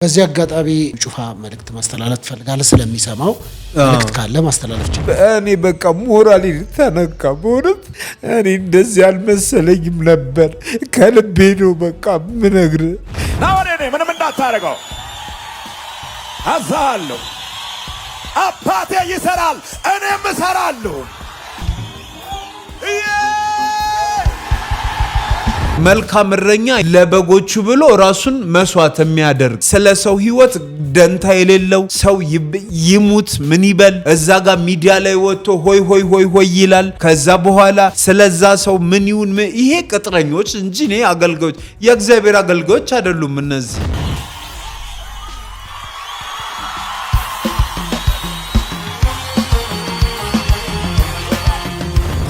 በዚህ አጋጣሚ ጩፋ መልእክት ማስተላለፍ ፈልጋለህ? ስለሚሰማው መልእክት ካለ ማስተላለፍ ይችላል። እኔ በቃ ሞራሌ ተነካ። በእውነት እኔ እንደዚህ አልመሰለኝም ነበር። ከልቤ ነው በቃ ምነግርህ። ናወኔ ምንም እንዳታረገው አዛለሁ። አባቴ ይሰራል፣ እኔም እሰራለሁ። መልካም እረኛ ለበጎቹ ብሎ ራሱን መስዋዕት የሚያደርግ ስለ ሰው ህይወት ደንታ የሌለው ሰው ይሙት ምን ይበል እዛ ጋር ሚዲያ ላይ ወጥቶ ሆይ ሆይ ሆይ ሆይ ይላል። ከዛ በኋላ ስለዛ ሰው ምን ይሁን ይሄ ቅጥረኞች እንጂ እኔ አገልጋዮች የእግዚአብሔር አገልጋዮች አይደሉም እነዚህ።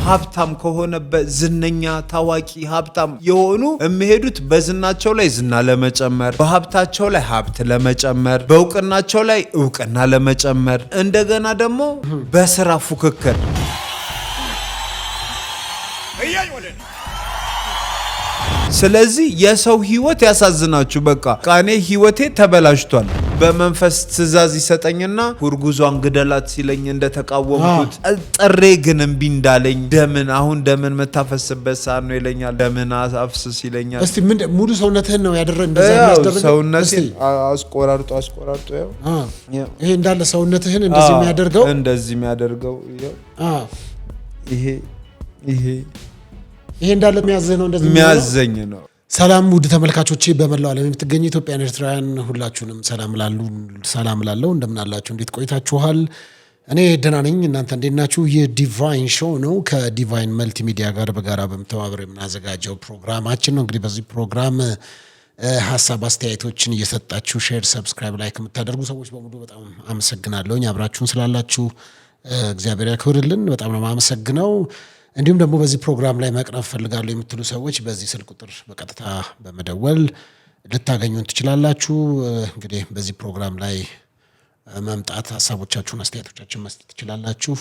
ሀብታም ከሆነ በዝነኛ ታዋቂ ሀብታም የሆኑ የሚሄዱት በዝናቸው ላይ ዝና ለመጨመር፣ በሀብታቸው ላይ ሀብት ለመጨመር፣ በእውቅናቸው ላይ እውቅና ለመጨመር፣ እንደገና ደግሞ በስራ ፉክክር። ስለዚህ የሰው ህይወት ያሳዝናችሁ። በቃ ቃኔ ህይወቴ ተበላሽቷል። በመንፈስ ትእዛዝ ይሰጠኝና ጉርጉዟን ግደላት ሲለኝ እንደተቃወምኩት ጥሬ ግን እምቢ እንዳለኝ ደምን መታፈስበት ሰዓት ነው ይለኛል። ደምን አፍስስ ይለኛል። እስቲ ምን ሙሉ ሰውነትህን ነው ያደረገ? እንደዛ ያስደረገ ሰውነቴን አስቆራርጦ ይሄ እንዳለ ሰውነትህን እንደዚህ የሚያደርገው ይሄ እንዳለ የሚያዘህ ነው። እንደዚህ የሚያዘኝ ነው። ሰላም ውድ ተመልካቾቼ፣ በመላው ዓለም የምትገኙ ኢትዮጵያውያን ኤርትራውያን ሁላችሁንም ሰላም ላለው እንደምን አላችሁ? እንዴት ቆይታችኋል? እኔ ደህና ነኝ። እናንተ እንዴት ናችሁ? የዲቫይን ሾው ነው። ከዲቫይን መልቲ ሚዲያ ጋር በጋራ በመተባበር የምናዘጋጀው ፕሮግራማችን ነው። እንግዲህ በዚህ ፕሮግራም ሀሳብ አስተያየቶችን እየሰጣችሁ ሼር፣ ሰብስክራይብ፣ ላይክ የምታደርጉ ሰዎች በሙሉ በጣም አመሰግናለሁ። አብራችሁን ስላላችሁ እግዚአብሔር ያክብርልን። በጣም ነው የማመሰግነው። እንዲሁም ደግሞ በዚህ ፕሮግራም ላይ መቅረብ ፈልጋለሁ የምትሉ ሰዎች በዚህ ስልክ ቁጥር በቀጥታ በመደወል ልታገኙን ትችላላችሁ። እንግዲህ በዚህ ፕሮግራም ላይ መምጣት ሀሳቦቻችሁን፣ አስተያየቶቻችሁን መስጠት ትችላላችሁ።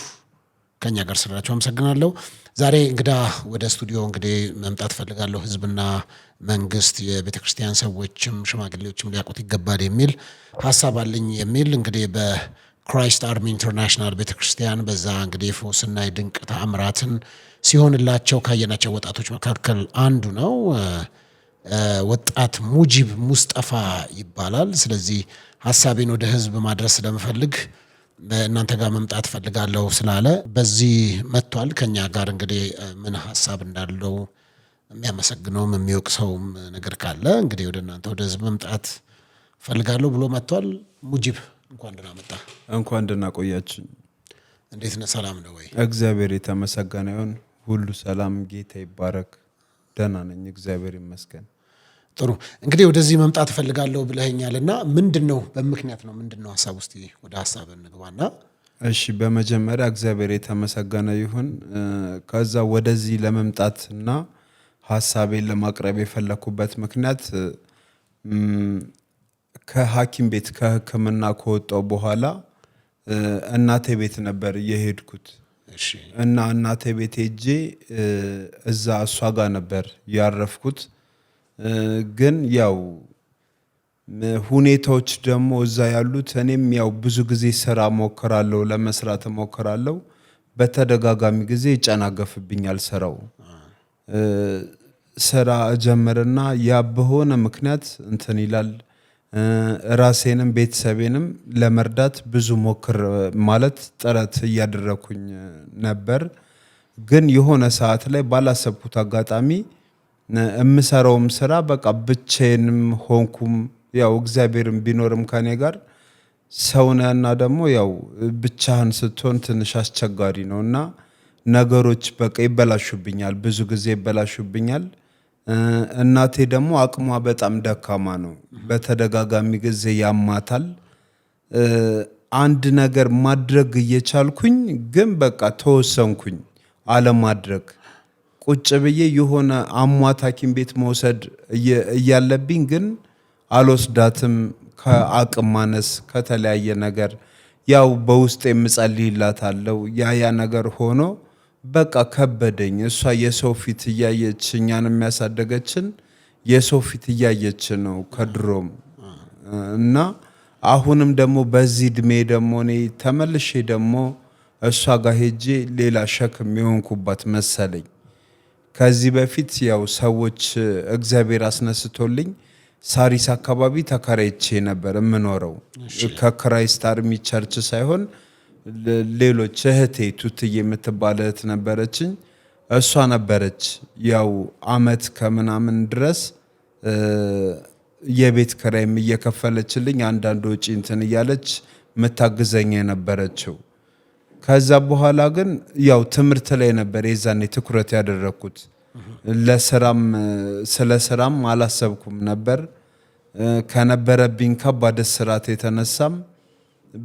ከኛ ጋር ስላላችሁ አመሰግናለሁ። ዛሬ እንግዳ ወደ ስቱዲዮ እንግዲህ መምጣት ፈልጋለሁ። ህዝብና መንግስት፣ የቤተክርስቲያን ሰዎችም ሽማግሌዎችም ሊያውቁት ይገባል የሚል ሀሳብ አለኝ የሚል እንግዲህ ክራይስት አርሚ ኢንተርናሽናል ቤተክርስቲያን በዛ እንግዲህ ፈውስና የድንቅ ተአምራትን ሲሆንላቸው ካየናቸው ወጣቶች መካከል አንዱ ነው። ወጣት ሙጂብ ሙስጠፋ ይባላል። ስለዚህ ሀሳቤን ወደ ህዝብ ማድረስ ስለምፈልግ እናንተ ጋር መምጣት ፈልጋለሁ ስላለ በዚህ መጥቷል። ከኛ ጋር እንግዲህ ምን ሀሳብ እንዳለው የሚያመሰግነውም የሚወቅሰውም ነገር ካለ እንግዲህ ወደ እናንተ ወደ ህዝብ መምጣት ፈልጋለሁ ብሎ መጥቷል። ሙጂብ እንኳን ደህና መጣ። እንኳን ደህና ቆያችሁ። እንዴት ነህ? ሰላም ነው ወይ? እግዚአብሔር የተመሰገነ ይሁን። ሁሉ ሰላም፣ ጌታ ይባረክ። ደህና ነኝ፣ እግዚአብሔር ይመስገን። ጥሩ። እንግዲህ ወደዚህ መምጣት ፈልጋለሁ ብለኸኛልና ምንድነው በምክንያት ነው? ምንድነው ሐሳብ? እስቲ ወደ ሐሳብ እንግባና። እሺ፣ በመጀመሪያ እግዚአብሔር የተመሰገነ ይሁን። ከዛ ወደዚህ ለመምጣትና ሐሳቤን ለማቅረብ የፈለኩበት ምክንያት ከሐኪም ቤት ከሕክምና ከወጣው በኋላ እናቴ ቤት ነበር የሄድኩት። እሺ። እና እናቴ ቤት ሄጄ እዛ እሷ ጋር ነበር ያረፍኩት። ግን ያው ሁኔታዎች ደግሞ እዛ ያሉት እኔም ያው ብዙ ጊዜ ስራ ሞክራለሁ፣ ለመስራት ሞክራለሁ። በተደጋጋሚ ጊዜ ይጨናገፍብኛል ስራው። ስራ ጀመርና ያ በሆነ ምክንያት እንትን ይላል። ራሴንም ቤተሰቤንም ለመርዳት ብዙ ሞክር ማለት ጥረት እያደረኩኝ ነበር። ግን የሆነ ሰዓት ላይ ባላሰብኩት አጋጣሚ የምሰራውም ስራ በቃ ብቻዬንም ሆንኩም። ያው እግዚአብሔርም ቢኖርም ከኔ ጋር ሰውነና ደግሞ ያው ብቻህን ስትሆን ትንሽ አስቸጋሪ ነውና ነገሮች በቃ ይበላሹብኛል፣ ብዙ ጊዜ ይበላሹብኛል። እናቴ ደግሞ አቅሟ በጣም ደካማ ነው። በተደጋጋሚ ጊዜ ያማታል። አንድ ነገር ማድረግ እየቻልኩኝ ግን በቃ ተወሰንኩኝ አለማድረግ። ቁጭ ብዬ የሆነ አሟት ሐኪም ቤት መውሰድ እያለብኝ ግን አልወስዳትም። ከአቅም ማነስ ከተለያየ ነገር ያው በውስጥ የምጸልይላታለሁ። ያ ነገር ሆኖ በቃ ከበደኝ። እሷ የሰው ፊት እያየች እኛን የሚያሳደገችን የሰው ፊት እያየች ነው ከድሮም እና አሁንም ደግሞ በዚህ እድሜ ደግሞ እኔ ተመልሼ ደግሞ እሷ ጋር ሄጄ ሌላ ሸክም የሆንኩባት መሰለኝ። ከዚህ በፊት ያው ሰዎች እግዚአብሔር አስነስቶልኝ ሳሪስ አካባቢ ተከራይቼ ነበር የምኖረው። ከክራይስት አርሚ ቸርች ሳይሆን ሌሎች እህቴ ቱትዬ የምትባል እህት ነበረችኝ። እሷ ነበረች ያው አመት ከምናምን ድረስ የቤት ክራይም እየከፈለችልኝ አንዳንድ ወጪ እንትን እያለች የምታግዘኝ የነበረችው። ከዛ በኋላ ግን ያው ትምህርት ላይ ነበር የዛኔ ትኩረት ያደረኩት። ስለ ስራም አላሰብኩም ነበር። ከነበረብኝ ከባድ እስራት የተነሳም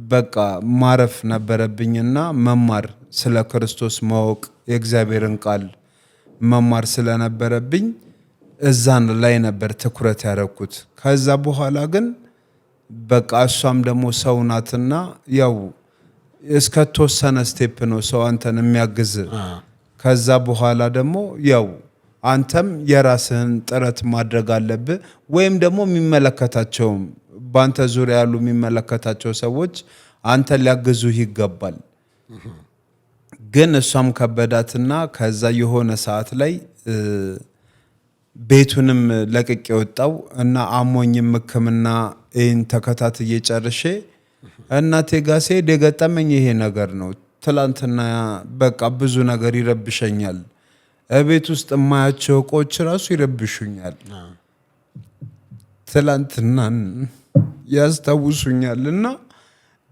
በቃ ማረፍ ነበረብኝና መማር ስለ ክርስቶስ ማወቅ የእግዚአብሔርን ቃል መማር ስለነበረብኝ እዛን ላይ ነበር ትኩረት ያደረኩት። ከዛ በኋላ ግን በቃ እሷም ደግሞ ሰው ናትና ያው እስከ ተወሰነ ስቴፕ ነው ሰው አንተን የሚያግዝ። ከዛ በኋላ ደግሞ ያው አንተም የራስህን ጥረት ማድረግ አለብህ፣ ወይም ደግሞ የሚመለከታቸውም በአንተ ዙሪያ ያሉ የሚመለከታቸው ሰዎች አንተን ሊያግዙህ ይገባል። ግን እሷም ከበዳትና ከዛ የሆነ ሰዓት ላይ ቤቱንም ለቅቄ ወጣው እና አሞኝም ሕክምና ይህን ተከታትዬ ጨርሼ እናቴ ጋር ስሄድ የገጠመኝ ይሄ ነገር ነው። ትላንትና በቃ ብዙ ነገር ይረብሸኛል። ቤት ውስጥ የማያቸው እቃዎች ራሱ ይረብሹኛል። ትላንትናን ያስታውሱኛል እና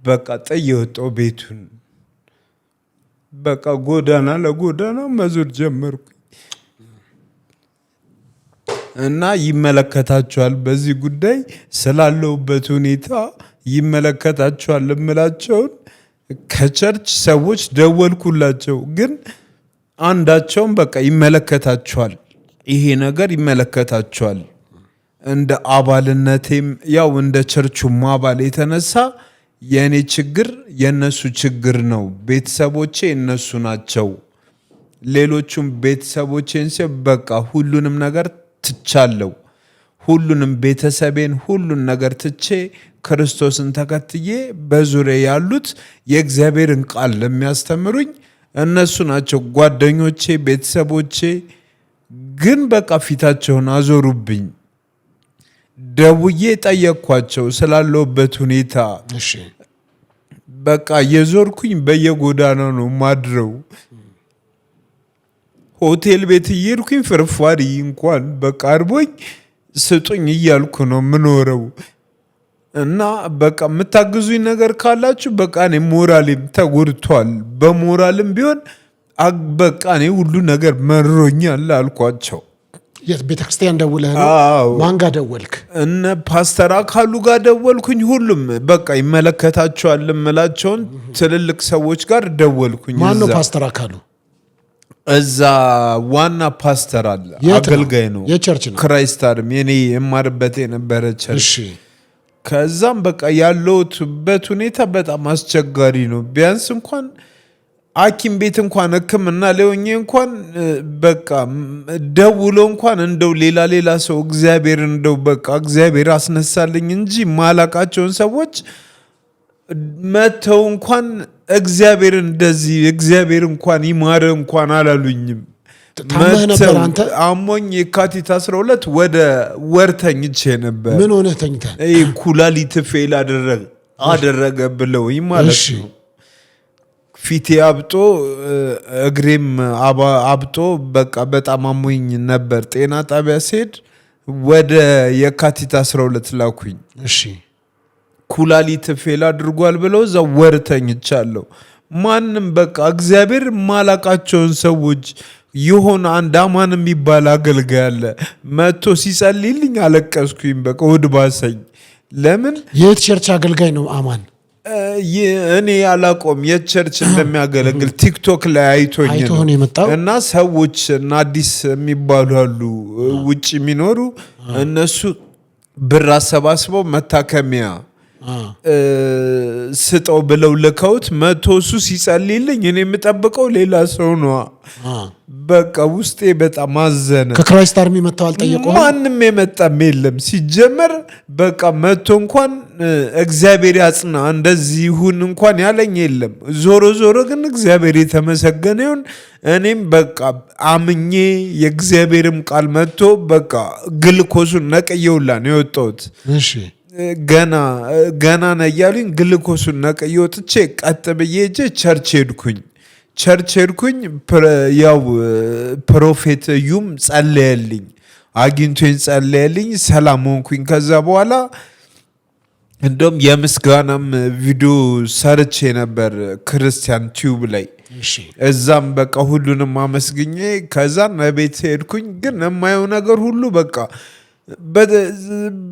በቃ ጥዬ ወጣሁ ቤቱን። በቃ ጎዳና ለጎዳና መዞር ጀመርኩ እና ይመለከታቸዋል በዚህ ጉዳይ ስላለሁበት ሁኔታ ይመለከታቸዋል እምላቸውን ከቸርች ሰዎች ደወልኩላቸው። ግን አንዳቸውም በቃ ይመለከታቸዋል፣ ይሄ ነገር ይመለከታቸዋል። እንደ አባልነቴም ያው እንደ ቸርቹም አባል የተነሳ የኔ ችግር የነሱ ችግር ነው። ቤተሰቦቼ እነሱ ናቸው። ሌሎቹም ቤተሰቦቼን በቃ ሁሉንም ነገር ትቻለው። ሁሉንም ቤተሰቤን ሁሉን ነገር ትቼ ክርስቶስን ተከትዬ በዙሪያ ያሉት የእግዚአብሔርን ቃል ለሚያስተምሩኝ እነሱ ናቸው ጓደኞቼ፣ ቤተሰቦቼ። ግን በቃ ፊታቸውን አዞሩብኝ። ደውዬ ጠየቅኳቸው ስላለሁበት ሁኔታ። በቃ የዞርኩኝ በየጎዳና ነው ማድረው። ሆቴል ቤት እየሄድኩኝ ፍርፋሪ እንኳን በቃ አርቦኝ ስጡኝ እያልኩ ነው ምኖረው። እና በቃ የምታግዙኝ ነገር ካላችሁ በቃ እኔ ሞራሌም ተጎድቷል። በሞራልም ቢሆን በቃ እኔ ሁሉ ነገር መሮኛል አልኳቸው። የት ቤተክርስቲያን ደውለህ ነው? ማን ጋር ደወልክ? እነ ፓስተር አካሉ ጋር ደወልኩኝ። ሁሉም በቃ ይመለከታቸዋል እምላቸውን ትልልቅ ሰዎች ጋር ደወልኩኝ። ማን ነው ፓስተር አካሉ? እዛ ዋና ፓስተር አለ፣ አገልጋይ ነው። የቸርች ነው? ክራይስት አርሚ የኔ የማርበት የነበረ ቸርች። ከዛም በቃ ያለሁበት ሁኔታ በጣም አስቸጋሪ ነው። ቢያንስ እንኳን ሐኪም ቤት እንኳን ሕክምና ሊሆኜ እንኳን በቃ ደውሎ እንኳን እንደው ሌላ ሰው እግዚአብሔር እንደው በቃ እግዚአብሔር አስነሳልኝ እንጂ ማላቃቸውን ሰዎች መተው እንኳን እግዚአብሔር እንደዚህ እግዚአብሔር እንኳን ይማረ እንኳን አላሉኝም። ታመህ ነበር አንተ? አሞኝ የካቲት 12 ወደ ወር ተኝቼ ነበር። ምን ሆነህ ተኝተህ? ኩላሊት ፌል አደረገ ብለውኝ ማለት ነው። ፊቴ አብጦ እግሬም አብጦ በቃ በጣም አሞኝ ነበር። ጤና ጣቢያ ስሄድ ወደ የካቲት 12 ላኩኝ። ኩላሊት ፌል አድርጓል ብለው እዛ ወር ተኝቻለሁ። ማንም በቃ እግዚአብሔር ማላቃቸውን ሰዎች የሆነ አንድ አማን የሚባል አገልጋይ አለ መጥቶ ሲጸልይልኝ አለቀስኩኝ። በቃ ወድ ባሰኝ። ለምን? የት ቸርች አገልጋይ ነው አማን? እኔ አላቆም የቸርች እንደሚያገለግል ቲክቶክ ላይ አይቶኝ ነው። እና ሰዎች እና አዲስ የሚባሉ አሉ ውጭ የሚኖሩ እነሱ ብር አሰባስበው መታከሚያ ስጠው ብለው ልከውት መቶ እሱ ሲጸልይልኝ እኔ የምጠብቀው ሌላ ሰው ነው። በቃ ውስጤ በጣም አዘነ። ከክራይስት አርሚ መጥተው አልጠየቁም? ማንም የመጣም የለም ሲጀመር። በቃ መቶ እንኳን እግዚአብሔር ያጽና እንደዚህ ይሁን እንኳን ያለኝ የለም። ዞሮ ዞሮ ግን እግዚአብሔር የተመሰገነ ይሁን። እኔም በቃ አምኜ የእግዚአብሔርም ቃል መጥቶ በቃ ግልኮሱን ነቅየውላ ነው የወጣሁት። እሺ ገና ነው እያሉኝ ግልኮሱን ነቅዬ ወጥቼ ቀጥ ብዬ ሄጄ ቸርች ሄድኩኝ። ያው ፕሮፌት እዩም ጸለየልኝ፣ አግኝቶኝ ጸለየልኝ፣ ሰላም ሆንኩኝ። ከዛ በኋላ እንደውም የምስጋናም ቪዲዮ ሰርቼ ነበር ክርስቲያን ቲዩብ ላይ። እዛም በቃ ሁሉንም አመስግኜ ከዛን ቤት ሄድኩኝ። ግን የማየው ነገር ሁሉ በቃ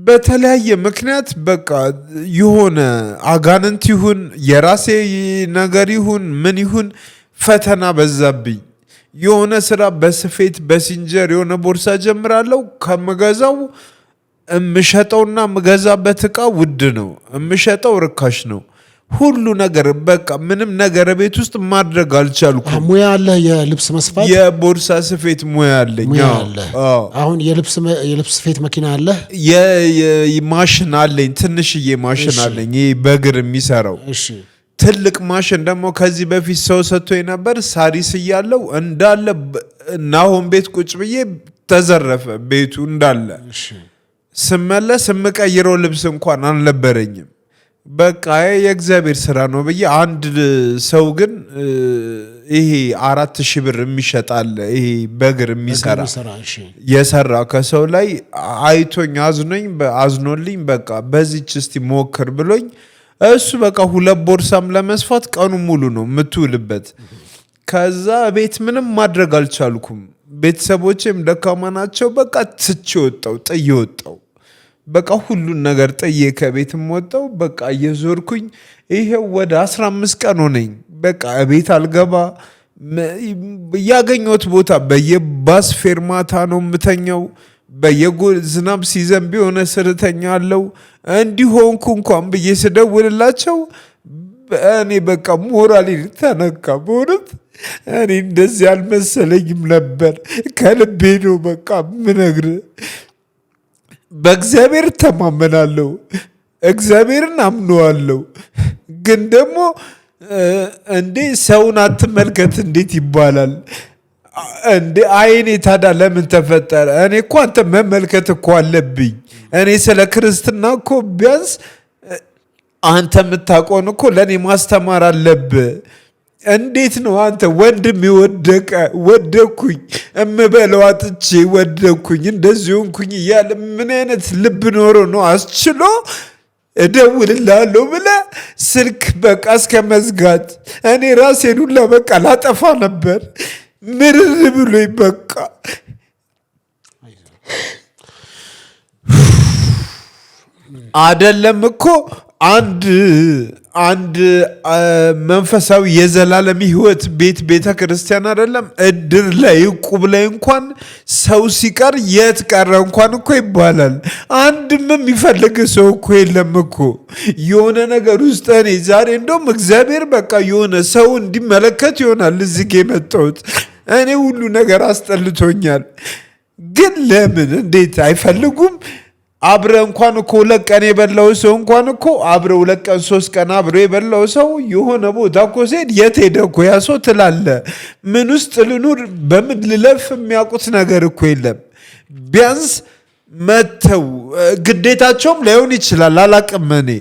በተለያየ ምክንያት በቃ የሆነ አጋንንት ይሁን የራሴ ነገር ይሁን ምን ይሁን ፈተና በዛብኝ። የሆነ ስራ በስፌት በሲንጀር የሆነ ቦርሳ ጀምራለሁ። ከምገዛው የምሸጠውና የምገዛበት እቃ ውድ ነው፣ የምሸጠው ርካሽ ነው። ሁሉ ነገር በቃ ምንም ነገር ቤት ውስጥ ማድረግ አልቻልኩም። ሙያ አለ፣ የልብስ መስፋት የቦርሳ ስፌት ሙያ አለኝ። አሁን የልብስ ስፌት መኪና አለ፣ ማሽን አለኝ፣ ትንሽዬ ማሽን አለኝ፣ ይሄ በእግር የሚሰራው። ትልቅ ማሽን ደግሞ ከዚህ በፊት ሰው ሰጥቶኝ ነበር። ሳሪስ እያለው እንዳለ ናሆም ቤት ቁጭ ብዬ ተዘረፈ ቤቱ እንዳለ። ስመለስ የምቀይረው ልብስ እንኳን አልነበረኝም። በቃ የእግዚአብሔር ስራ ነው ብዬ አንድ ሰው ግን ይሄ 4,000 ብር የሚሸጣል ይሄ በእግር የሚሰራ የሰራ ከሰው ላይ አይቶኝ አዝኖልኝ በቃ በዚህች እስቲ ሞክር ብሎኝ እሱ በቃ 2 ቦርሳም ለመስፋት ቀኑ ሙሉ ነው የምትውልበት። ከዛ ቤት ምንም ማድረግ አልቻልኩም። ቤተሰቦቼም ደካማ ናቸው። በቃ ትቼ ወጣው፣ ጥዬ ወጣው። በቃ ሁሉን ነገር ጥዬ ከቤትም ወጣው። በቃ እየዞርኩኝ ይሄው ወደ 15 ቀን ሆነኝ። በቃ ቤት አልገባ፣ ያገኘሁት ቦታ በየባስ ፌርማታ ነው የምተኛው። ዝናብ ሲዘንብ የሆነ ስርተኛ አለው። እንዲሆንኩ እንኳን ብዬ ስደውልላቸው እኔ በቃ ሞራሌ ተነካ። በእውነት እኔ እንደዚህ አልመሰለኝም ነበር። ከልቤ ነው በቃ ምነግር። በእግዚአብሔር ተማመናለሁ፣ እግዚአብሔርን አምነዋለሁ። ግን ደግሞ እንዴ ሰውን አትመልከት እንዴት ይባላል እንዴ? አይኔ ታዲያ ለምን ተፈጠረ? እኔ እኮ አንተ መመልከት እኮ አለብኝ። እኔ ስለ ክርስትና እኮ ቢያንስ አንተ የምታውቀውን እኮ ለእኔ ማስተማር አለብህ። እንዴት ነው አንተ ወንድም ወደኩኝ እምበለው አጥቼ ወደኩኝ እንደዚህ ሆንኩኝ እያለ ምን አይነት ልብ ኖሮ ነው አስችሎ እደውልልሃለሁ ብለህ ስልክ በቃ እስከ መዝጋት? እኔ ራሴን ሁላ በቃ ላጠፋ ነበር። ምርር ብሎኝ በቃ አይደለም እኮ አንድ መንፈሳዊ የዘላለም ሕይወት ቤተ ክርስቲያን አይደለም እድር ላይ ዕቁብ ላይ እንኳን ሰው ሲቀር የት ቀረ እንኳን እኮ ይባላል። አንድም የሚፈልግ ሰው እኮ የለም እኮ የሆነ ነገር ውስጥ። እኔ ዛሬ እንደውም እግዚአብሔር በቃ የሆነ ሰው እንዲመለከት ይሆናል እዚህ ጋ የመጣሁት። እኔ ሁሉ ነገር አስጠልቶኛል። ግን ለምን እንዴት አይፈልጉም? አብረ እንኳን እኮ 2 ቀን የበላው ሰው እንኳን እኮ አብረ 2 ቀን 3 ቀን አብረ የበላው ሰው የሆነ ቦታ እኮ ሲሄድ የት ሄደ እኮ ያ ሰው ትላለ። ምን ውስጥ ልኑር በምን ልለፍ የሚያውቁት ነገር እኮ የለም። ቢያንስ መተው ግዴታቸውም ላይሆን ይችላል አላቅም። እኔ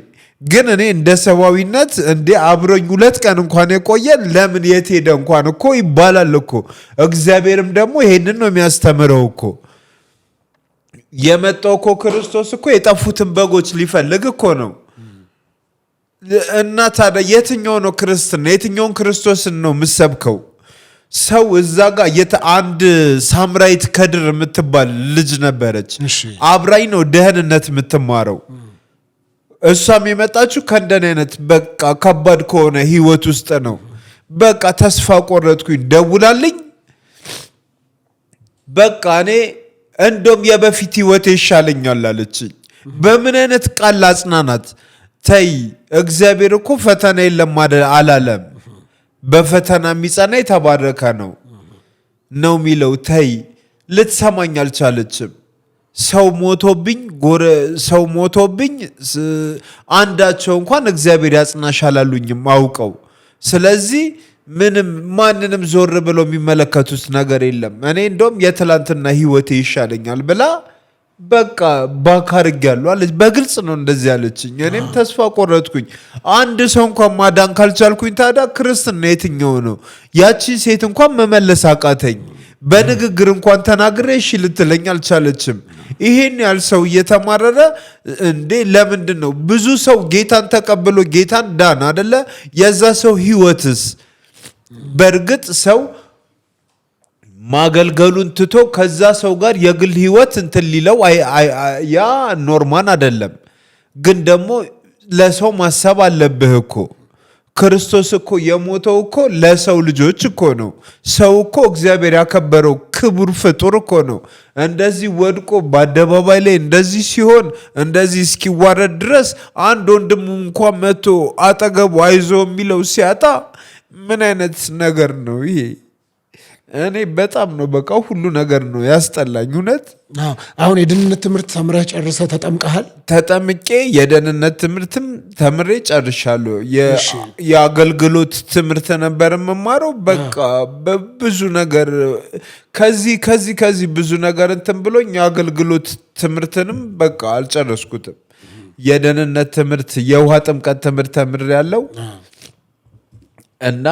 ግን እኔ እንደ ሰዋዊነት እንደ አብሮኝ 2 ቀን እንኳን የቆየ ለምን የት ሄደ እንኳን እኮ ይባላል እኮ። እግዚአብሔርም ደግሞ ይሄንን ነው የሚያስተምረው እኮ። የመጣው እኮ ክርስቶስ እኮ የጠፉትን በጎች ሊፈልግ እኮ ነው። እና ታዲያ የትኛው ነው ክርስትና? የትኛውን ክርስቶስን ነው የምሰብከው? ሰው እዛ ጋር አንድ ሳምራይት ከድር የምትባል ልጅ ነበረች። አብራኝ ነው ደህንነት የምትማረው። እሷም የመጣችው ከእንደን አይነት በቃ ከባድ ከሆነ ህይወት ውስጥ ነው። በቃ ተስፋ ቆረጥኩኝ። ደውላልኝ በቃ እኔ እንደውም የበፊት ህይወቴ ይሻለኛል አለችኝ። በምን አይነት ቃል ላጽናናት? ተይ እግዚአብሔር እኮ ፈተና የለም አላለም። በፈተና የሚጸና የተባረከ ነው የሚለው። ተይ ልትሰማኝ አልቻለችም። ሰው ሞቶብኝ አንዳቸው እንኳን እግዚአብሔር ያጽናሽ አላሉኝም አውቀው። ስለዚህ ማንንም ዞር ብለው የሚመለከቱት ነገር የለም። እኔ እንደውም የትላንትና ህይወቴ ይሻለኛል ብላ በቃ ባካርግ ያለው አለች። በግልጽ ነው እንደዚህ ያለችኝ። እኔም ተስፋ ቆረጥኩኝ። አንድ ሰው እንኳን ማዳን ካልቻልኩኝ ታዲያ ክርስትና የትኛው ነው? ያቺ ሴት እንኳን መመለስ አቃተኝ። በንግግር እንኳን ተናግሬ እሺ ልትለኝ አልቻለችም። ይሄን ያህል ሰው እየተማረረ እንዴ ለምንድን ነው? ብዙ ሰው ጌታን ተቀብሎ ጌታን ዳን አደለ? የዛ ሰው ህይወትስ? በእርግጥ ሰው ማገልገሉን ትቶ ከዛ ሰው ጋር የግል ህይወት እንትን ሊለው ያ ኖርማል አይደለም። ግን ደግሞ ለሰው ማሰብ አለብህ እኮ። ክርስቶስ እኮ የሞተው እኮ ለሰው ልጆች እኮ ነው። ሰው እኮ እግዚአብሔር ያከበረው ክቡር ፍጡር እኮ ነው። እንደዚህ ወድቆ በአደባባይ ላይ እንደዚህ ሲሆን እንደዚህ እስኪዋረድ ድረስ አንድ ወንድሙ እንኳን መጥቶ አጠገቡ አይዞ የሚለው ሲያጣ ምን አይነት ነገር ነው ይሄ? እኔ በጣም ነው በቃ ሁሉ ነገር ነው ያስጠላኝ። እውነት አሁን የደህንነት ትምህርት ተምረህ ጨርሰህ ተጠምቀሃል? ተጠምቄ የደህንነት ትምህርትም ተምሬ ጨርሻለሁ። የአገልግሎት ትምህርት ነበር የምማረው። በቃ በብዙ ነገር ከዚህ ብዙ ነገር እንትን ብሎኝ የአገልግሎት ትምህርትንም በቃ አልጨረስኩትም። የደህንነት ትምህርት የውሃ ጥምቀት ትምህርት ተምሬያለሁ እና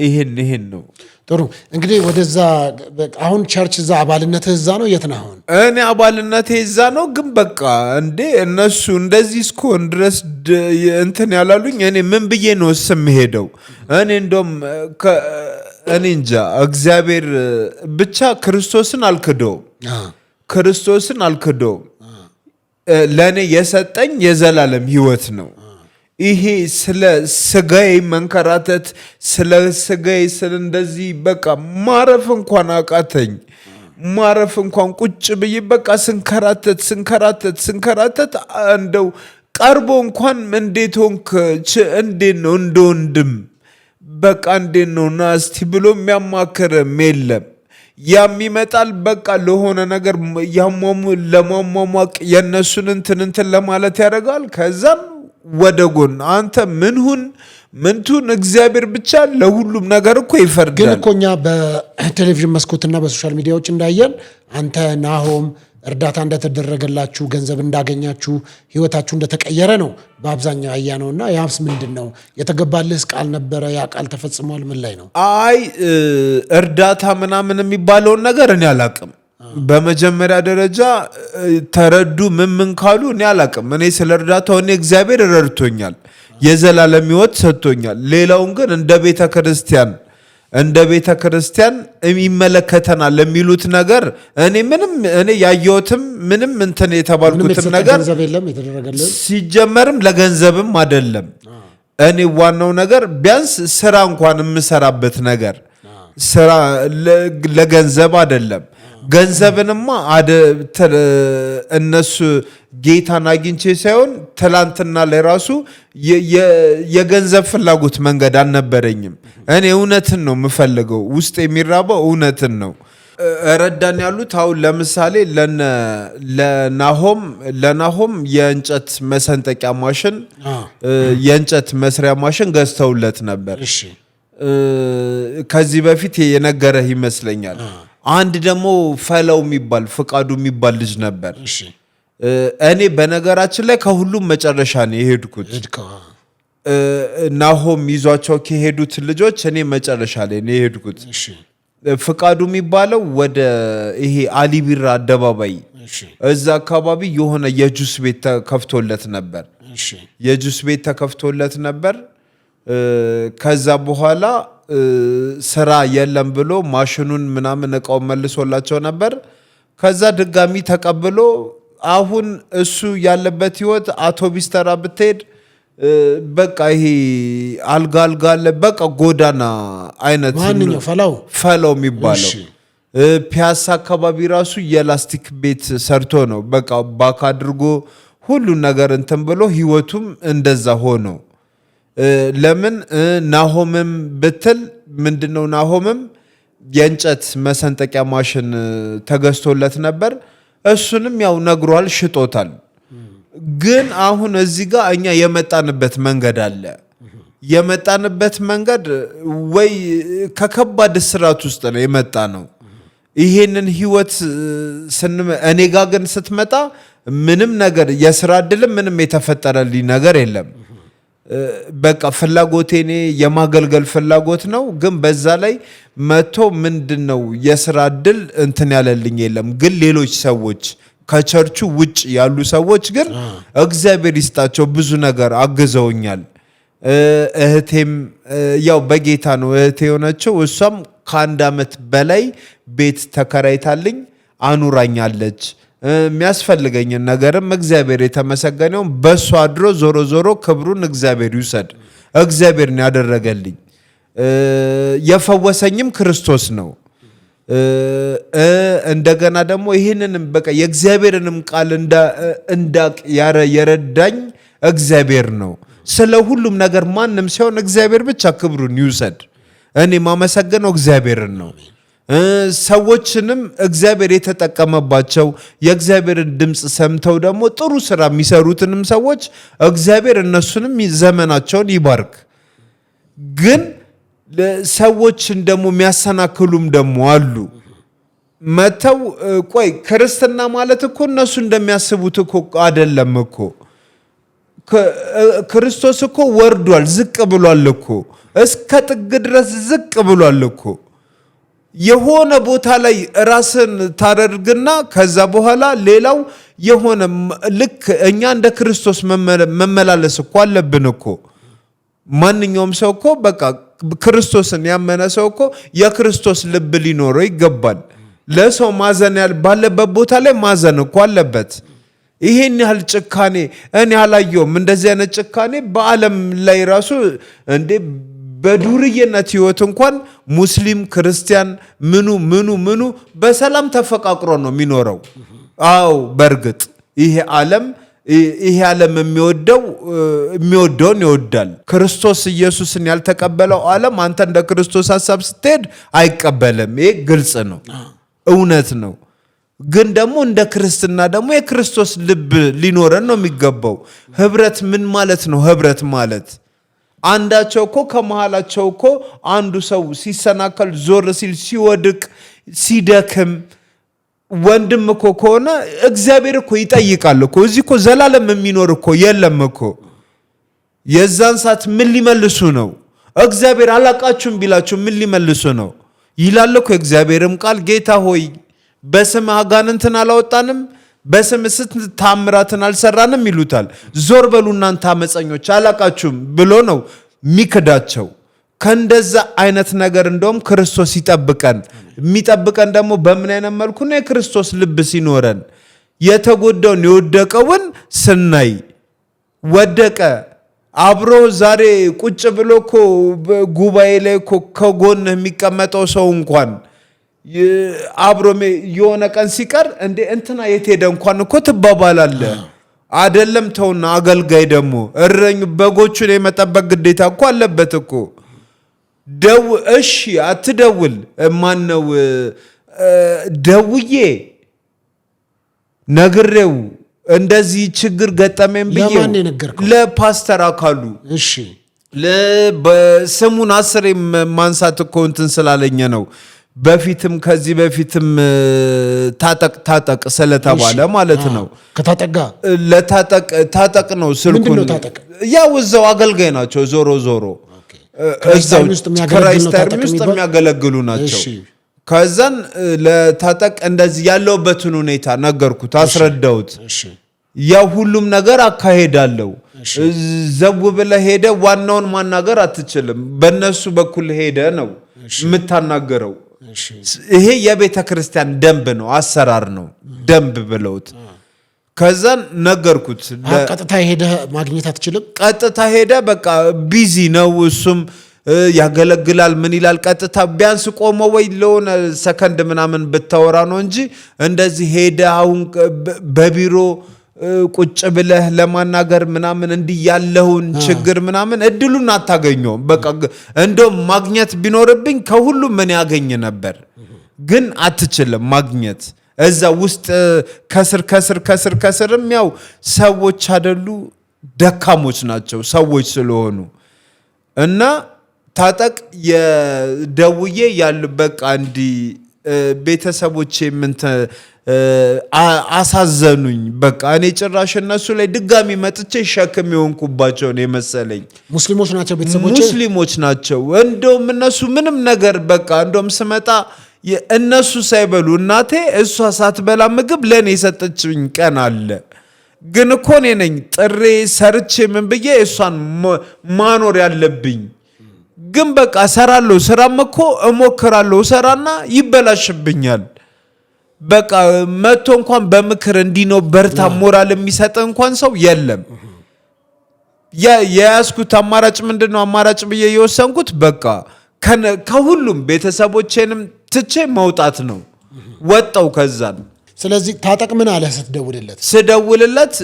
ይሄን ነው። ጥሩ እንግዲህ ወደዛ አሁን ቸርች እዛ አባልነትህ እዛ ነው? የት ነህ አሁን? እኔ አባልነቴ እዛ ነው። ግን በቃ እንዴ እነሱ እንደዚህ እስከሆን ድረስ እንትን ያላሉኝ እኔ ምን ብዬ ነው ስም ሄደው? እኔ እንደውም እኔ እንጃ እግዚአብሔር ብቻ ክርስቶስን አልክደውም። ለእኔ የሰጠኝ የዘላለም ህይወት ነው። ይሄ ስለ ስጋዬ መንከራተት ስለ ስጋዬ እንደዚህ በቃ ማረፍ እንኳን አቃተኝ። ማረፍ እንኳን ቁጭ ብዬ በቃ ስንከራተት እንደው ቀርቦ እንኳን እንዴት ሆንክ እንዴት ነው እንደ ወንድም በቃ እንዴት ነው ና እስቲ ብሎ የሚያማክርም የለም። ያም ይመጣል በቃ ለሆነ ነገር ለማሟሟቅ የእነሱን እንትን ለማለት ያደርጋል። ከዛም ወደ ጎን አንተ ምንቱን እግዚአብሔር ብቻ ለሁሉም ነገር እኮ ይፈርዳል። ግን እኮ እኛ በቴሌቪዥን መስኮትና በሶሻል ሚዲያዎች እንዳየን አንተ ናሆም እርዳታ እንደተደረገላችሁ ገንዘብ እንዳገኛችሁ ህይወታችሁ እንደተቀየረ ነው በአብዛኛው ያያ ነውና ያስ ምንድን ነው የተገባልህ ቃል ነበረ? ያ ቃል ተፈጽሟል? ምን ላይ ነው? አይ እርዳታ ምናምን የሚባለውን ነገር እኔ አላቅም። በመጀመሪያ ደረጃ ተረዱ ምን ካሉ እኔ አላቅም። እኔ ስለ እርዳታው እኔ እግዚአብሔር ረድቶኛል፣ የዘላለም ህይወት ሰጥቶኛል። ሌላውን ግን እንደ ቤተ ክርስቲያን የሚመለከተናል የሚሉት ነገር እኔ ያየሁትም ምንም እንትን የተባልኩትም ነገር ሲጀመርም ለገንዘብም አይደለም። እኔ ዋናው ነገር ቢያንስ ስራ እንኳን የምሰራበት ነገር ስራ ለገንዘብ አይደለም። ገንዘብንማ እነሱ ጌታን አግኝቼ ሳይሆን ትላንትና ላይ ራሱ የገንዘብ ፍላጎት መንገድ አልነበረኝም። እኔ እውነትን ነው የምፈልገው፣ ውስጥ የሚራበው እውነትን ነው። ረዳን ያሉት አሁን ለምሳሌ ለናሆም የእንጨት መሰንጠቂያ ማሽን የእንጨት መስሪያ ማሽን ገዝተውለት ነበር። ከዚህ በፊት የነገረህ ይመስለኛል። አንድ ደግሞ ፈለው የሚባል ፍቃዱ የሚባል ልጅ ነበር። እኔ በነገራችን ላይ ከሁሉም መጨረሻ ነው የሄድኩት። ናሆም ይዟቸው ከሄዱት ልጆች እኔ መጨረሻ ላይ ነው የሄድኩት። ፍቃዱ የሚባለው ወደ ይሄ አሊቢራ አደባባይ እዛ አካባቢ የሆነ የጁስ ቤት ተከፍቶለት ነበር። ከዛ በኋላ ስራ የለም ብሎ ማሽኑን ምናምን እቃውን መልሶላቸው ነበር። ከዛ ድጋሚ ተቀብሎ አሁን እሱ ያለበት ህይወት አውቶቢስ ተራ ብትሄድ በቃ ይሄ አልጋ አለ በቃ ጎዳና አይነት ፈላው የሚባለው ፒያሳ አካባቢ ራሱ የላስቲክ ቤት ሰርቶ ነው በቃ ባክ አድርጎ ሁሉ ነገር እንትን ብሎ ህይወቱም እንደዛ ሆኖ ለምን ናሆምም ብትል ምንድነው ናሆምም የእንጨት መሰንጠቂያ ማሽን ተገዝቶለት ነበር። እሱንም ያው ነግሯል፣ ሽጦታል። ግን አሁን እዚህ ጋር እኛ የመጣንበት መንገድ አለ። የመጣንበት መንገድ ወይ ከከባድ እስራት ውስጥ ነው የመጣ ነው። ይሄንን ህይወት እኔ ጋር ግን ስትመጣ ምንም ነገር የስራ እድልም ምንም የተፈጠረልኝ ነገር የለም። በቃ ፍላጎቴ እኔ የማገልገል ፍላጎት ነው። ግን በዛ ላይ መቶ ምንድነው የስራ እድል እንትን ያለልኝ የለም። ግን ሌሎች ሰዎች ከቸርቹ ውጭ ያሉ ሰዎች ግን እግዚአብሔር ይስጣቸው ብዙ ነገር አግዘውኛል። እህቴም ያው በጌታ ነው እህቴ የሆነችው። እሷም ከአንድ ዓመት በላይ ቤት ተከራይታልኝ አኑራኛለች። የሚያስፈልገኝን ነገርም እግዚአብሔር የተመሰገነው በሷ አድሮ ዞሮ ዞሮ ክብሩን እግዚአብሔር ይውሰድ። እግዚአብሔር ነው ያደረገልኝ። የፈወሰኝም ክርስቶስ ነው። እንደገና ደግሞ ይህንንም በቃ የእግዚአብሔርንም ቃል እንዳቅ የረዳኝ እግዚአብሔር ነው። ስለ ሁሉም ነገር ማንም ሲሆን እግዚአብሔር ብቻ ክብሩን ይውሰድ። እኔ ማመሰግነው እግዚአብሔርን ነው። ሰዎችንም እግዚአብሔር የተጠቀመባቸው የእግዚአብሔርን ድምፅ ሰምተው ደግሞ ጥሩ ስራ የሚሰሩትንም ሰዎች እግዚአብሔር እነሱንም ዘመናቸውን ይባርክ። ግን ሰዎችን ደግሞ የሚያሰናክሉም ደግሞ አሉ። መተው ቆይ ክርስትና ማለት እኮ እነሱ እንደሚያስቡት እኮ አይደለም እኮ። ክርስቶስ እኮ ወርዷል፣ ዝቅ ብሏል እኮ፣ እስከ ጥግ ድረስ ዝቅ ብሏል እኮ። የሆነ ቦታ ላይ ራስን ታደርግና ከዛ በኋላ ሌላው የሆነ ልክ እኛ እንደ ክርስቶስ መመላለስ እኮ አለብን እኮ። ማንኛውም ሰው እኮ በቃ ክርስቶስን ያመነ ሰው እኮ የክርስቶስ ልብ ሊኖረው ይገባል። ለሰው ማዘን ባለበት ቦታ ላይ ማዘን እኮ አለበት። ይሄን ያህል ጭካኔ እኔ አላየውም። እንደዚህ አይነት ጭካኔ በዓለም ላይ ራሱ እንዴ በዱርዬነት ህይወት እንኳን ሙስሊም ክርስቲያን ምኑ በሰላም ተፈቃቅሮ ነው የሚኖረው። አዎ በእርግጥ ይሄ ዓለም የሚወደውን ይወዳል። ክርስቶስ ኢየሱስን ያልተቀበለው ዓለም አንተ እንደ ክርስቶስ ሐሳብ ስትሄድ አይቀበልም። ይሄ ግልጽ ነው፣ እውነት ነው። ግን ደግሞ እንደ ክርስትና ደግሞ የክርስቶስ ልብ ሊኖረን ነው የሚገባው። ህብረት ምን ማለት ነው? ህብረት ማለት አንዳቸው እኮ ከመሃላቸው እኮ አንዱ ሰው ሲሰናከል ዞር ሲል ሲወድቅ ሲደክም ወንድም እኮ ከሆነ እግዚአብሔር እኮ ይጠይቃል እኮ። እዚህ እኮ ዘላለም የሚኖር እኮ የለም እኮ። የዛን ሰዓት ምን ሊመልሱ ነው? እግዚአብሔር አላቃችሁም ቢላችሁ ምን ሊመልሱ ነው ይላል እኮ። የእግዚአብሔርም ቃል ጌታ ሆይ በስምህ አጋንንትን አላወጣንም፣ በስምህ ስንት ታምራትን አልሰራንም ይሉታል። ዞር በሉ እናንተ አመፀኞች አላቃችሁም ብሎ ነው ሚክዳቸው። ከእንደዛ አይነት ነገር እንደውም ክርስቶስ ይጠብቀን። የሚጠብቀን ደግሞ በምን አይነት መልኩ ነው? የክርስቶስ ልብ ሲኖረን፣ የተጎዳውን የወደቀውን ስናይ። ወደቀ አብሮ ዛሬ ቁጭ ብሎ እኮ ጉባኤ ላይ እኮ ከጎንህ የሚቀመጠው ሰው እንኳን አብሮ የሆነ ቀን ሲቀር እንዴ እንትና የት ሄደ እንኳን እኮ ትባባላለ አይደለም? ተውና አገልጋይ ደግሞ በጎቹን የመጠበቅ ግዴታ እኮ አለበት እኮ። እሺ አትደውል፣ ማነው ደውዬ ነግሬው እንደዚህ ችግር ገጠመኝ ብዬ ለፓስተር አካሉ እሺ በስሙን 10 ማንሳት እኮ እንትን ስላለኝ ነው። በፊትም ከዚህ በፊትም ታጠቅ ስለተባለ ማለት ነው። ከታጠጋ ታጠቅ ነው ስልኩን። ያው እዛው አገልጋይ ናቸው። ዞሮ እዛው ክራይስት አርሚ ውስጥ የሚያገለግሉ ናቸው። ከዛን ለታጠቅ እንደዚህ ያለውበትን ሁኔታ ነገርኩት፣ አስረዳሁት። ያው ሁሉም ነገር አካሄዳለው። ዘው ብለህ ሄደ ዋናውን ማናገር አትችልም። በእነሱ በኩል ሄደ ነው የምታናገረው። ይሄ የቤተ ክርስቲያን ደንብ ነው፣ አሰራር ነው፣ ደንብ ብለውት። ከዛን ነገርኩት። ቀጥታ ሄደ ማግኘት አትችልም። ቀጥታ ሄደ በቃ ቢዚ ነው እሱም ያገለግላል። ምን ይላል? ቀጥታ ቢያንስ ቆሞ ወይ ለሆነ ሰከንድ ምናምን ብታወራ ነው እንጂ እንደዚህ ሄደ አሁን በቢሮ ቁጭ ብለህ ለማናገር ምናምን እንዲህ ያለውን ችግር ምናምን እድሉን አታገኘውም። በቃ እንደውም ማግኘት ቢኖርብኝ ከሁሉም ምን ያገኝ ነበር፣ ግን አትችልም ማግኘት። እዛ ውስጥ ከስርም ያው ሰዎች አይደሉ ደካሞች ናቸው ሰዎች ስለሆኑ እና ታጠቅ የደውዬ ያሉ በቃ እንዲህ ቤተሰቦቼ ምን አሳዘኑኝ። በቃ እኔ ጭራሽ እነሱ ላይ ድጋሚ መጥቼ ሸክም የሆንኩባቸው ነው የመሰለኝ። ሙስሊሞች ናቸው ቤተሰቦቼ፣ ሙስሊሞች ናቸው። እንደውም እነሱ ምንም ነገር በቃ እንደውም ስመጣ እነሱ ሳይበሉ እናቴ እሷ ሳትበላ ምግብ ለእኔ የሰጠችኝ ቀን አለ። ግን እኮ እኔ ነኝ ጥሬ ሰርቼ ምን ብዬ እሷን ማኖር ያለብኝ። ግን በቃ እሰራለሁ፣ ስራም እኮ እሞክራለሁ፣ እሰራና ይበላሽብኛል። በቃ መጥቶ እንኳን በምክር እንዲህ ነው በርታ ሞራል የሚሰጥ እንኳን ሰው የለም። የያዝኩት አማራጭ ምንድነው? አማራጭ ብዬ የወሰንኩት በቃ ከሁሉም ቤተሰቦቼንም ትቼ መውጣት ነው። ወጣው ከዛን። ስለዚህ ታጠቅ ምን አለ ስደውልለት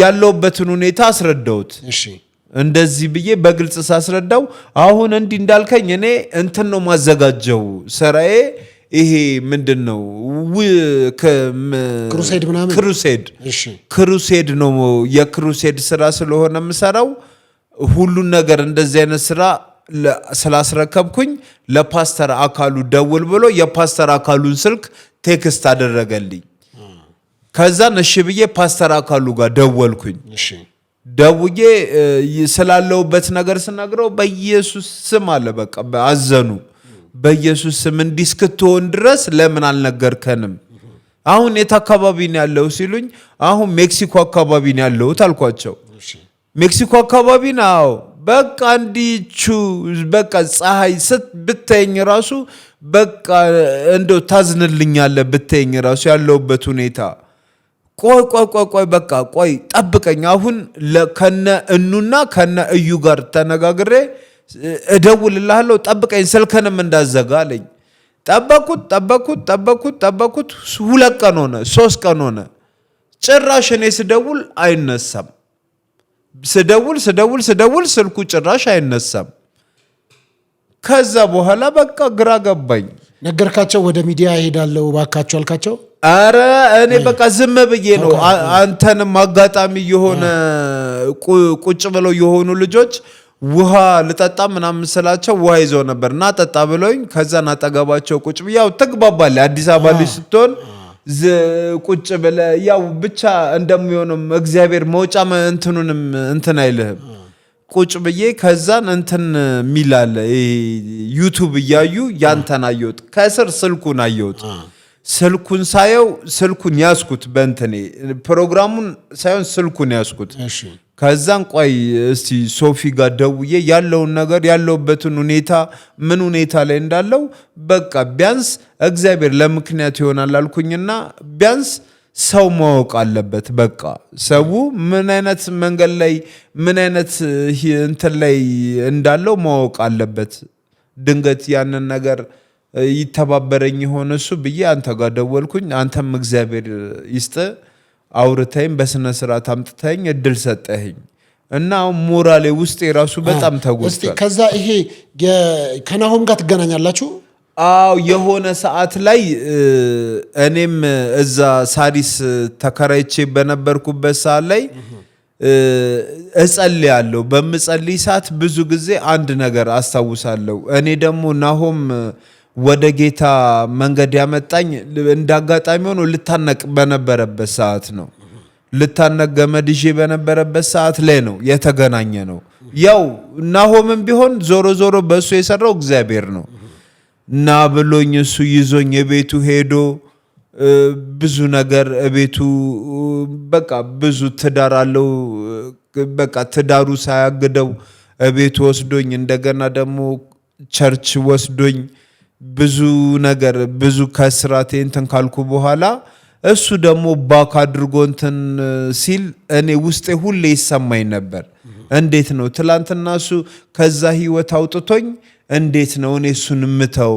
ያለውበትን ሁኔታ አስረዳሁት። እሺ እንደዚህ ብዬ በግልጽ ሳስረዳው አሁን እንዲህ እንዳልከኝ እኔ እንትን ነው ማዘጋጀው ስራዬ ይሄ ምንድነው ክሩሴድ ነው የክሩሴድ ስራ ስለሆነ የምሰራው ሁሉን ነገር እንደዚህ አይነት ስራ ስላስረከብኩኝ ለፓስተር አካሉ ደውል ብሎ የፓስተር አካሉን ስልክ ቴክስት አደረገልኝ። ከዛን እሺ ብዬ ፓስተር አካሉ ጋር ደወልኩኝ። ደውዬ ስላለውበት ነገር ስነግረው በኢየሱስ ስም አለ በቃ አዘኑ። በኢየሱስ ስም እንዲህ እስክትሆን ድረስ ለምን አልነገርከንም? አሁን የት አካባቢ ነው ያለው ሲሉኝ አሁን ሜክሲኮ አካባቢ ነው ያለው ታልኳቸው። ሜክሲኮ አካባቢ ነው። በቃ እንዲቹ በቃ ፀሐይ ብትተኝ ራሱ በቃ እንደው ታዝንልኛለህ ብትተኝ ራሱ ያለውበት ሁኔታ። ቆይ በቃ ቆይ ጠብቀኝ፣ አሁን ከነ እኑና ከነ እዩ ጋር ተነጋግሬ እደውልልሃለሁ፣ ጠብቀኝ፣ ስልክንም እንዳዘጋ አለኝ። ጠበኩት 2 ቀን ሆነ 3 ቀን ሆነ። ጭራሽ እኔ ስደውል አይነሳም። ስደውል ስልኩ ጭራሽ አይነሳም። ከዛ በኋላ በቃ ግራ ገባኝ። ነገርካቸው? ወደ ሚዲያ እሄዳለሁ ባካቸው አልካቸው? አረ እኔ በቃ ዝም ብዬ ነው። አንተንም አጋጣሚ የሆነ ቁጭ ብለው የሆኑ ልጆች ውሃ ልጠጣ ምናምን ስላቸው ውሃ ይዘው ነበር እና ጠጣ ብለውኝ ከዛን አጠገባቸው ቁጭ ብዬ ያው ትግባባለህ አዲስ አበባ ልጅ ስትሆን ቁጭ ብለህ ያው ብቻ እንደሚሆንም እግዚአብሔር መውጫ እንትኑንም እንትን አይልህም። ቁጭ ብዬ ከዛን እንትን ሚላለ ዩቲዩብ እያዩ ያንተን አየሁት። ከስር ስልኩን አየሁት። ስልኩን ሳየው ስልኩን ያስኩት በእንትኔ ፕሮግራሙን ሳይሆን ስልኩን ያስኩት። ከዛን ቆይ እስቲ ሶፊ ጋር ደውዬ ያለውን ነገር ያለውበትን ሁኔታ ምን ሁኔታ ላይ እንዳለው በቃ ቢያንስ እግዚአብሔር ለምክንያት ይሆናል አልኩኝና ቢያንስ ሰው ማወቅ አለበት። በቃ ሰው ምን አይነት መንገድ ላይ ምን አይነት እንትን ላይ እንዳለው ማወቅ አለበት። ድንገት ያንን ነገር ይተባበረኝ የሆነ እሱ ብዬ አንተ ጋር ደወልኩኝ። አንተም እግዚአብሔር ይስጥ አውርተኝ በስነ ስርዓት አምጥተኝ እድል ሰጠኸኝ እና ሞራሌ ውስጥ የራሱ በጣም ተጎድቷል። ከዛ ይሄ ከናሆም ጋር ትገናኛላችሁ? አው የሆነ ሰዓት ላይ እኔም እዛ ሳሪስ ተከራይቼ በነበርኩበት ሰዓት ላይ እጸልያለሁ። በምጸልይ ሰዓት ብዙ ጊዜ አንድ ነገር አስታውሳለሁ። እኔ ደግሞ ናሆም ወደ ጌታ መንገድ ያመጣኝ እንዳጋጣሚ ሆኖ ልታነቅ በነበረበት ሰዓት ነው። ልታነቅ ገመድ ይዤ በነበረበት ሰዓት ላይ ነው የተገናኘ ነው። ያው ናሆምም ቢሆን ዞሮ በእሱ የሰራው እግዚአብሔር ነው። እና ብሎኝ እሱ ይዞኝ የቤቱ ሄዶ ብዙ ነገር ቤቱ በቃ ብዙ ትዳር አለው። በቃ ትዳሩ ሳያግደው ቤቱ ወስዶኝ እንደገና ደግሞ ቸርች ወስዶኝ ብዙ ነገር ብዙ ከስራቴ እንትን ካልኩ በኋላ እሱ ደግሞ ባክ አድርጎ እንትን ሲል እኔ ውስጤ ሁሌ ይሰማኝ ነበር። እንዴት ነው ትላንትና እሱ ከዛ ህይወት አውጥቶኝ እንዴት ነው እኔ እሱን ምተው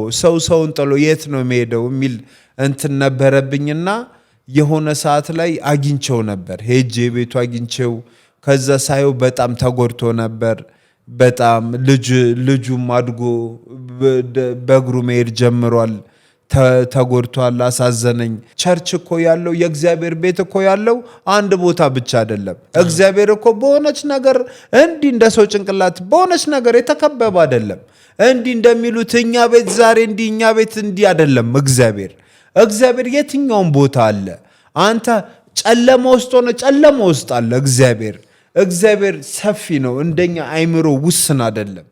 ሰውን ጥሎ የት ነው የሚሄደው የሚል እንትን ነበረብኝና የሆነ ሰዓት ላይ አግኝቸው ነበር ሄጄ ቤቱ አግኝቸው ከዛ ሳየው በጣም ተጎድቶ ነበር በጣም ልጁም አድጎ በእግሩ መሄድ ጀምሯል ተጎድቷል አሳዘነኝ ቸርች እኮ ያለው የእግዚአብሔር ቤት እኮ ያለው አንድ ቦታ ብቻ አይደለም እግዚአብሔር እኮ በሆነች ነገር እንዲ እንደ ሰው ጭንቅላት በሆነች ነገር የተከበበ አይደለም እንዲ እንደሚሉት እኛ ቤት ዛሬ እንዲ እኛ ቤት እንዲ አይደለም እግዚአብሔር የትኛውም ቦታ አለ አንተ ጨለማ ውስጥ ሆነ ጨለማ ውስጥ አለ እግዚአብሔር ሰፊ ነው እንደኛ አይምሮ ውስን አይደለም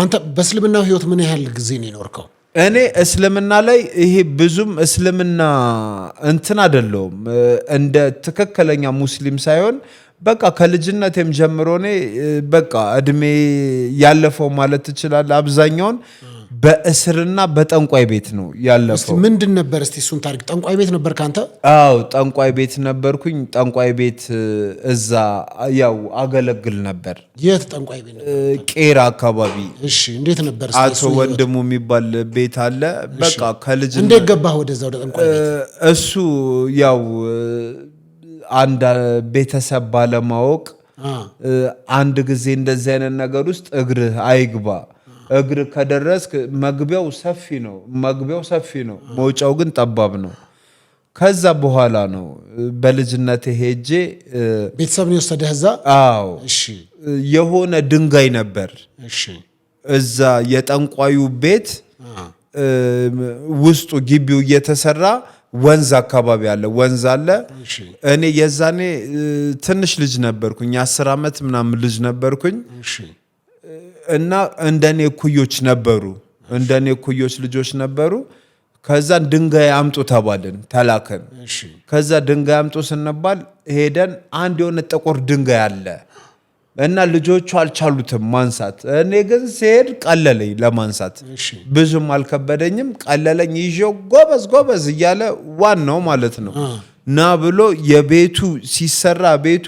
አንተ በእስልምናው ህይወት ምን ያህል ጊዜ ነው የኖርከው እኔ እስልምና ላይ ይሄ ብዙም እስልምና እንትን አይደለም እንደ ተከከለኛ ሙስሊም ሳይሆን በቃ ከልጅነቴም ጀምሮ እኔ በቃ እድሜ ያለፈው ማለት ይችላል አብዛኛውን በእስርና በጠንቋይ ቤት ነው ያለፈው ምንድን ነበር እስቲ እሱን ታሪክ ጠንቋይ ቤት ነበር ካንተ አዎ ጠንቋይ ቤት ነበርኩኝ ጠንቋይ ቤት እዛ ያው አገለግል ነበር የት ጠንቋይ ቤት ነበር ቄራ አካባቢ እሺ እንዴት ነበር አቶ ወንድሙ የሚባል ቤት አለ በቃ ከልጅ እንዴት ገባህ ወደዛ ወደ ጠንቋይ ቤት እሱ ያው አንድ ቤተሰብ ባለማወቅ አንድ ጊዜ እንደዚህ አይነት ነገር ውስጥ እግርህ አይግባ እግር ከደረስክ መግቢያው ሰፊ ነው መውጫው ግን ጠባብ ነው ከዛ በኋላ ነው በልጅነቴ ሄጄ ቤተሰብን ይወሰደህ እዛ አዎ እሺ የሆነ ድንጋይ ነበር እሺ እዛ የጠንቋዩ ቤት ውስጡ ግቢው እየተሰራ ወንዝ አካባቢ አለ ወንዝ አለ እኔ የዛኔ ትንሽ ልጅ ነበርኩኝ 10 አመት ምናምን ልጅ ነበርኩኝ እሺ እና እንደኔ ኩዮች ልጆች ነበሩ ከዛ ድንጋይ አምጡ ተባልን ተላከን ከዛ ድንጋይ አምጡ ስንባል ሄደን አንድ የሆነ ጥቁር ድንጋይ አለ እና ልጆቹ አልቻሉትም ማንሳት እኔ ግን ሲሄድ ቀለለኝ ለማንሳት ብዙም አልከበደኝም ቀለለኝ ይዤው ጎበዝ እያለ ዋናው ማለት ነው ና ብሎ የቤቱ ሲሰራ ቤቱ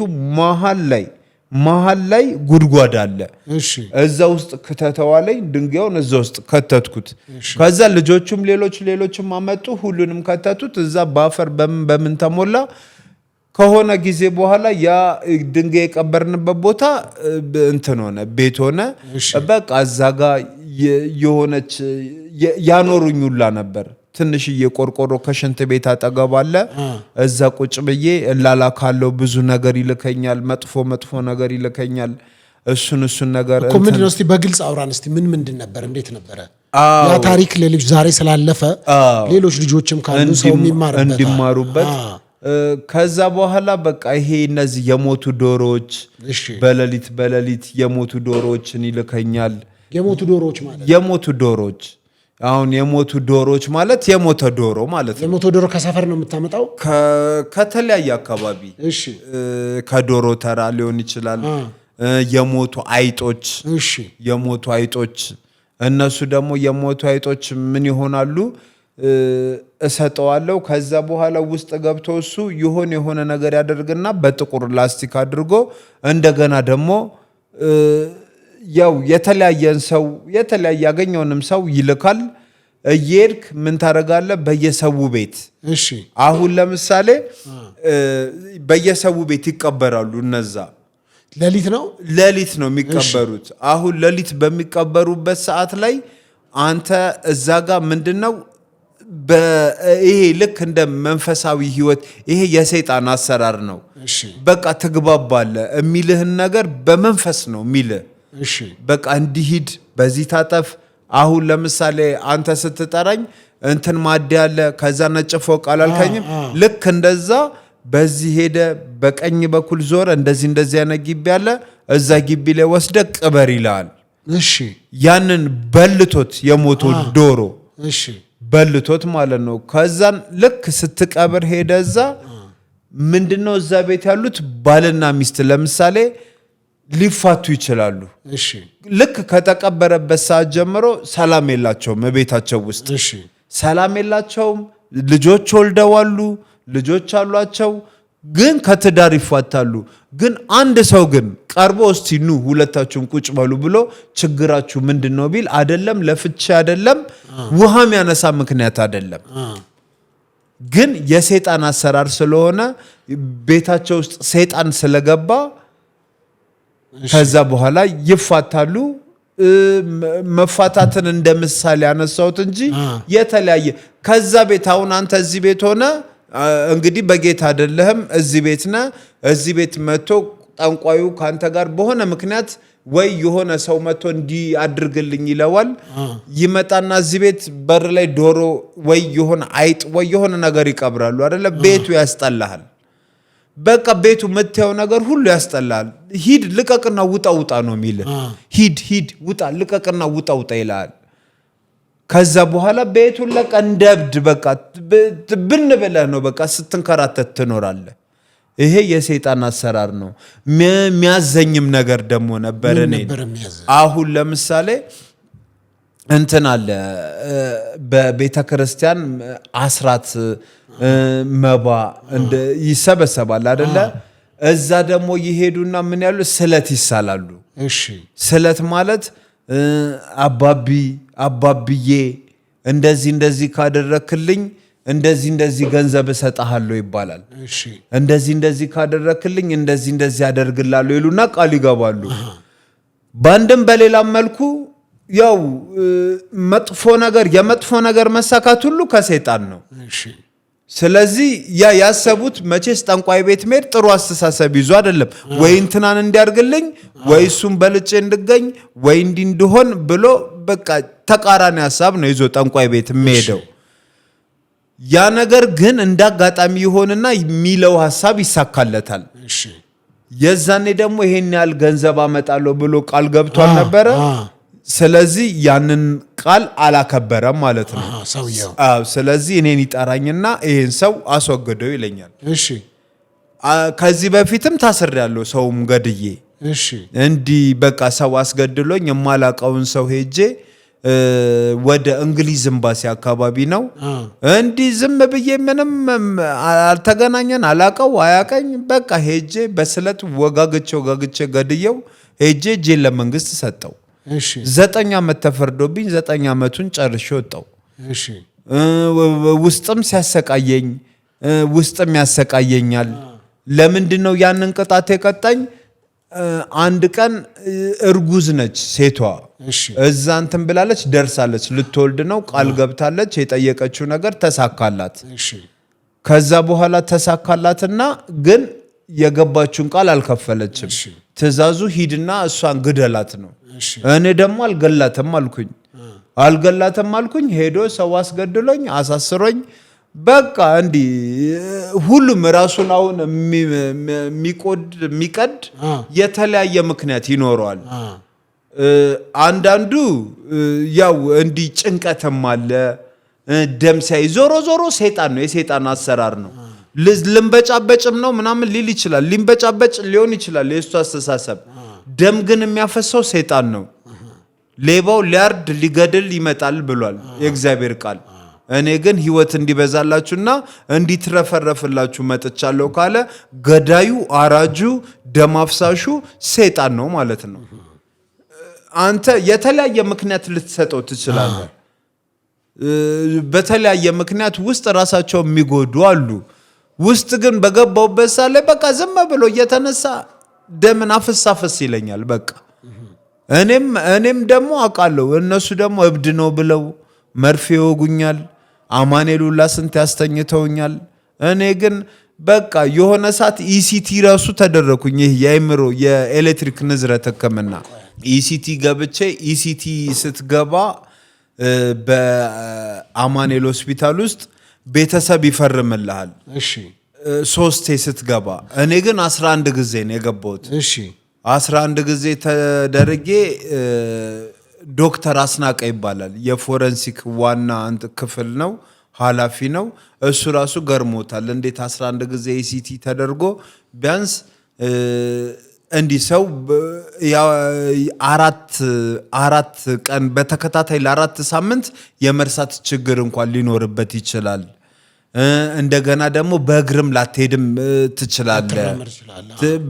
መሃል ላይ ጉድጓድ አለ እሺ እዛ ውስጥ ከተተዋለኝ ድንጋዩን እዛ ውስጥ ከተትኩት ከዛ ልጆቹም ሌሎችም አመጡ ሁሉንም ከተቱት እዛ ባፈር በምን ተሞላ ከሆነ ጊዜ በኋላ ያ ድንጋይ የቀበርንበት ቦታ እንትን ሆነ ቤት ሆነ በቃ እዛ ጋር የሆነች ያኖሩኙላ ነበር ትንሽዬ ቆርቆሮ ከሽንት ቤት አጠገብ አለ እዛ ቁጭ ብዬ እላላካለው ብዙ ነገር ይልከኛል መጥፎ ነገር ይልከኛል እሱን ነገር እኮ ምንድነው እስቲ በግልጽ አውራን እስቲ ምንድን ነበር እንዴት ነበር ያ ታሪክ ለልጅ ዛሬ ስላለፈ ሌሎች ልጆችም ካሉ ሰው እንዲማሩበት ከዛ በኋላ በቃ ይሄ እነዚህ የሞቱ ዶሮዎች በሌሊት የሞቱ ዶሮዎችን ይልከኛል የሞቱ ዶሮዎች አሁን የሞቱ ዶሮዎች ማለት የሞተ ዶሮ ማለት ነው የሞተ ዶሮ ከሰፈር ነው የምታመጣው ከተለያየ አካባቢ እሺ ከዶሮ ተራ ሊሆን ይችላል የሞቱ አይጦች እነሱ ደግሞ የሞቱ አይጦች ምን ይሆናሉ እሰጠዋለሁ ከዛ በኋላ ውስጥ ገብቶ እሱ የሆነ ነገር ያደርግና በጥቁር ላስቲክ አድርጎ እንደገና ደግሞ ያው የተለያየ ያገኘውንም ሰው ይልካል እየሄድክ ምን ታረጋለህ በየሰው ቤት እሺ አሁን ለምሳሌ በየሰው ቤት ይቀበራሉ እነዛ ሌሊት ነው የሚቀበሩት አሁን ሌሊት በሚቀበሩበት ሰዓት ላይ አንተ እዛ ጋር ምንድነው ይሄ ልክ እንደ መንፈሳዊ ህይወት ይሄ የሰይጣን አሰራር ነው በቃ ትግባባለህ የሚልህን ነገር በመንፈስ ነው የሚልህ እሺ በቃ እንዲሂድ በዚህ ታጠፍ አሁን ለምሳሌ አንተ ስትጠራኝ እንትን ማደ ያለ ከዛ ነጭ ፎቅ አላልከኝም ልክ እንደዛ በዚህ ሄደ በቀኝ በኩል ዞር እንደዚህ ያነ ግቢ ያለ እዛ ግቢ ላይ ወስደ ቅበር ይላል እሺ ያንን በልቶት የሞቶ ዶሮ እሺ በልቶት ማለት ነው ከዛን ልክ ስትቀብር ሄደ እዛ ምንድነው እዛ ቤት ያሉት ባልና ሚስት ለምሳሌ ሊፋቱ ይችላሉ እሺ ልክ ከተቀበረበት ሰዓት ጀምሮ ሰላም የላቸውም ቤታቸው ውስጥ እሺ ሰላም የላቸውም ልጆች ወልደዋሉ ልጆች አሏቸው ግን ከትዳር ይፋታሉ ግን አንድ ሰው ግን ቀርቦ እስቲ ኑ ሁለታችሁም ቁጭ በሉ ብሎ ችግራችሁ ምንድነው ቢል አይደለም ለፍቺ አይደለም ውሃም ያነሳ ምክንያት አይደለም ግን የሰይጣን አሰራር ስለሆነ ቤታቸው ውስጥ ሰይጣን ስለገባ ከዛ በኋላ ይፋታሉ። መፋታትን እንደ ምሳሌ ያነሳሁት እንጂ የተለያየ ከዛ ቤት አሁን አንተ እዚህ ቤት ሆነ እንግዲህ በጌታ አይደለህም እዚህ ቤት ነህ። እዚህ ቤት መጥቶ ጠንቋዩ ካንተ ጋር በሆነ ምክንያት ወይ የሆነ ሰው መጥቶ እንዲህ አድርግልኝ ይለዋል። ይመጣና እዚህ ቤት በር ላይ ዶሮ ወይ የሆነ አይጥ ወይ የሆነ ነገር ይቀብራሉ አይደለ? ቤቱ ያስጠላሃል። በቃ ቤቱ የምታየው ነገር ሁሉ ያስጠላል። ሂድ ልቀቅና ውጣ ውጣ ነው የሚልህ። ሂድ ውጣ ልቀቅና ውጣ ውጣ ይላል። ከዛ በኋላ ቤቱን ለቀ እንደብድ በቃ ብን ብለህ ነው በቃ ስትንከራተት ትኖራለህ። ይሄ የሰይጣን አሰራር ነው። የሚያዘኝም ነገር ደግሞ ነበር። እኔ አሁን ለምሳሌ እንትን አለ በቤተ ክርስቲያን አስራት መባ ይሰበሰባል አይደለ? እዛ ደግሞ ይሄዱና ምን ያሉ ስለት ይሳላሉ። ስለት ማለት አባብዬ እንደዚህ ካደረክልኝ እንደዚህ ገንዘብ እሰጥሃለሁ ይባላል። እንደዚህ ካደረክልኝ እንደዚህ አደርግላለሁ ይሉና ቃል ይገባሉ። በአንድም በሌላም መልኩ ያው የመጥፎ ነገር መሳካት ሁሉ ከሰይጣን ነው። ስለዚህ ያሰቡት መቼስ ጠንቋይ ቤት መሄድ ጥሩ አስተሳሰብ ይዞ አይደለም። ወይ እንትናን እንዲያርግልኝ ወይ እሱም በልጬ እንድገኝ ወይ እንዲሆን ብሎ በቃ ተቃራኒ ሐሳብ ነው ይዞ ጠንቋይ ቤት የሚሄደው። ያ ነገር ግን እንዳጋጣሚ ይሆንና የሚለው ሐሳብ ይሳካለታል። የዛኔ ደግሞ ይሄን ያህል ገንዘብ አመጣለሁ ብሎ ቃል ገብቷል ነበረ። ስለዚህ ያንን ቃል አላከበረም ማለት ነው ሰውየው። ስለዚህ እኔን ይጠራኝና ይሄን ሰው አስወግደው ይለኛል። ከዚህ በፊትም ታስሬያለሁ ሰውም ገድዬ። እንዲህ በቃ ሰው አስገድሎኝ የማላቀውን ሰው ሄጄ ወደ እንግሊዝ ኤምባሲ አካባቢ ነው እንዲህ ዝም ብዬ ምንም አልተገናኘን አላቀው አያቀኝ በቃ ሄጄ በስለት ወጋግቼ ገድየው ሄጄ እጄን ለመንግስት ሰጠው። 9 ዓመት ተፈርዶብኝ 9 ዓመቱን ጨርሼ ወጣው። ውስጥም ሲያሰቃየኝ ውስጥም ያሰቃየኛል። ለምንድነው ያንን ቅጣት የቀጣኝ? አንድ ቀን እርጉዝ ነች ሴቷ። እዛ እንትን ብላለች ደርሳለች ልትወልድ ነው ቃል ገብታለች። የጠየቀችው ነገር ተሳካላት። ከዛ በኋላ ተሳካላትና ግን የገባችውን ቃል አልከፈለችም። ትእዛዙ ሂድና እሷን ግደላት ነው። እኔ ደግሞ አልገላትም አልኩኝ። ሄዶ ሰው አስገድሎኝ አሳስሮኝ በቃ እንዲህ ሁሉም ራሱን አሁን የሚቀድ የተለያየ ምክንያት ይኖረዋል። አንዳንዱ ያው እንዲህ ጭንቀትም አለ ደም ሳይ ዞሮ ሰይጣን ነው፣ የሰይጣን አሰራር ነው። ልንበጫበጭም ነው ምናምን ሊል ይችላል። ሊንበጫበጭ ሊሆን ይችላል የእሱ አስተሳሰብ። ደም ግን የሚያፈሰው ሰይጣን ነው። ሌባው ሊያርድ ሊገድል ይመጣል ብሏል የእግዚአብሔር ቃል። እኔ ግን ህይወት እንዲበዛላችሁና እንዲትረፈረፍላችሁ መጥቻለሁ ካለ ገዳዩ፣ አራጁ፣ ደም አፍሳሹ ሰይጣን ነው ማለት ነው። አንተ የተለያየ ምክንያት ልትሰጠው ትችላለህ። በተለያየ ምክንያት ውስጥ ራሳቸው የሚጎዱ አሉ። ውስጥ ግን በገባውበት ሳለ በቃ ዝም ብሎ እየተነሳ ደምን አፍሳፍስ ይለኛል። በቃ እኔም ደግሞ አውቃለሁ። እነሱ ደግሞ እብድ ነው ብለው መርፌ ይወጉኛል። አማኑኤል ስንት ያስተኝተውኛል። እኔ ግን በቃ የሆነ ሰዓት ኢሲቲ ራሱ ተደረኩኝ። ይሄ የአእምሮ የኤሌክትሪክ ንዝረት ህክምና ኢሲቲ ገብቼ ኢሲቲ ስትገባ በአማኑኤል ሆስፒታል ውስጥ ቤተሰብ ይፈርምልሃል 3 ስትገባ። እኔ ግን 11 ጊዜ ነው የገባሁት። 11 ጊዜ ተደርጌ ዶክተር አስናቀ ይባላል የፎረንሲክ ዋና ክፍል ነው ኃላፊ ነው። እሱ ራሱ ገርሞታል። እንዴት 11 ጊዜ ኢሲቲ ተደርጎ ቢያንስ እንዲህ ሰው አራት ቀን በተከታታይ ለ4 ሳምንት የመርሳት ችግር እንኳን ሊኖርበት ይችላል። እንደገና ደግሞ በእግርም ላትሄድም ትችላለህ።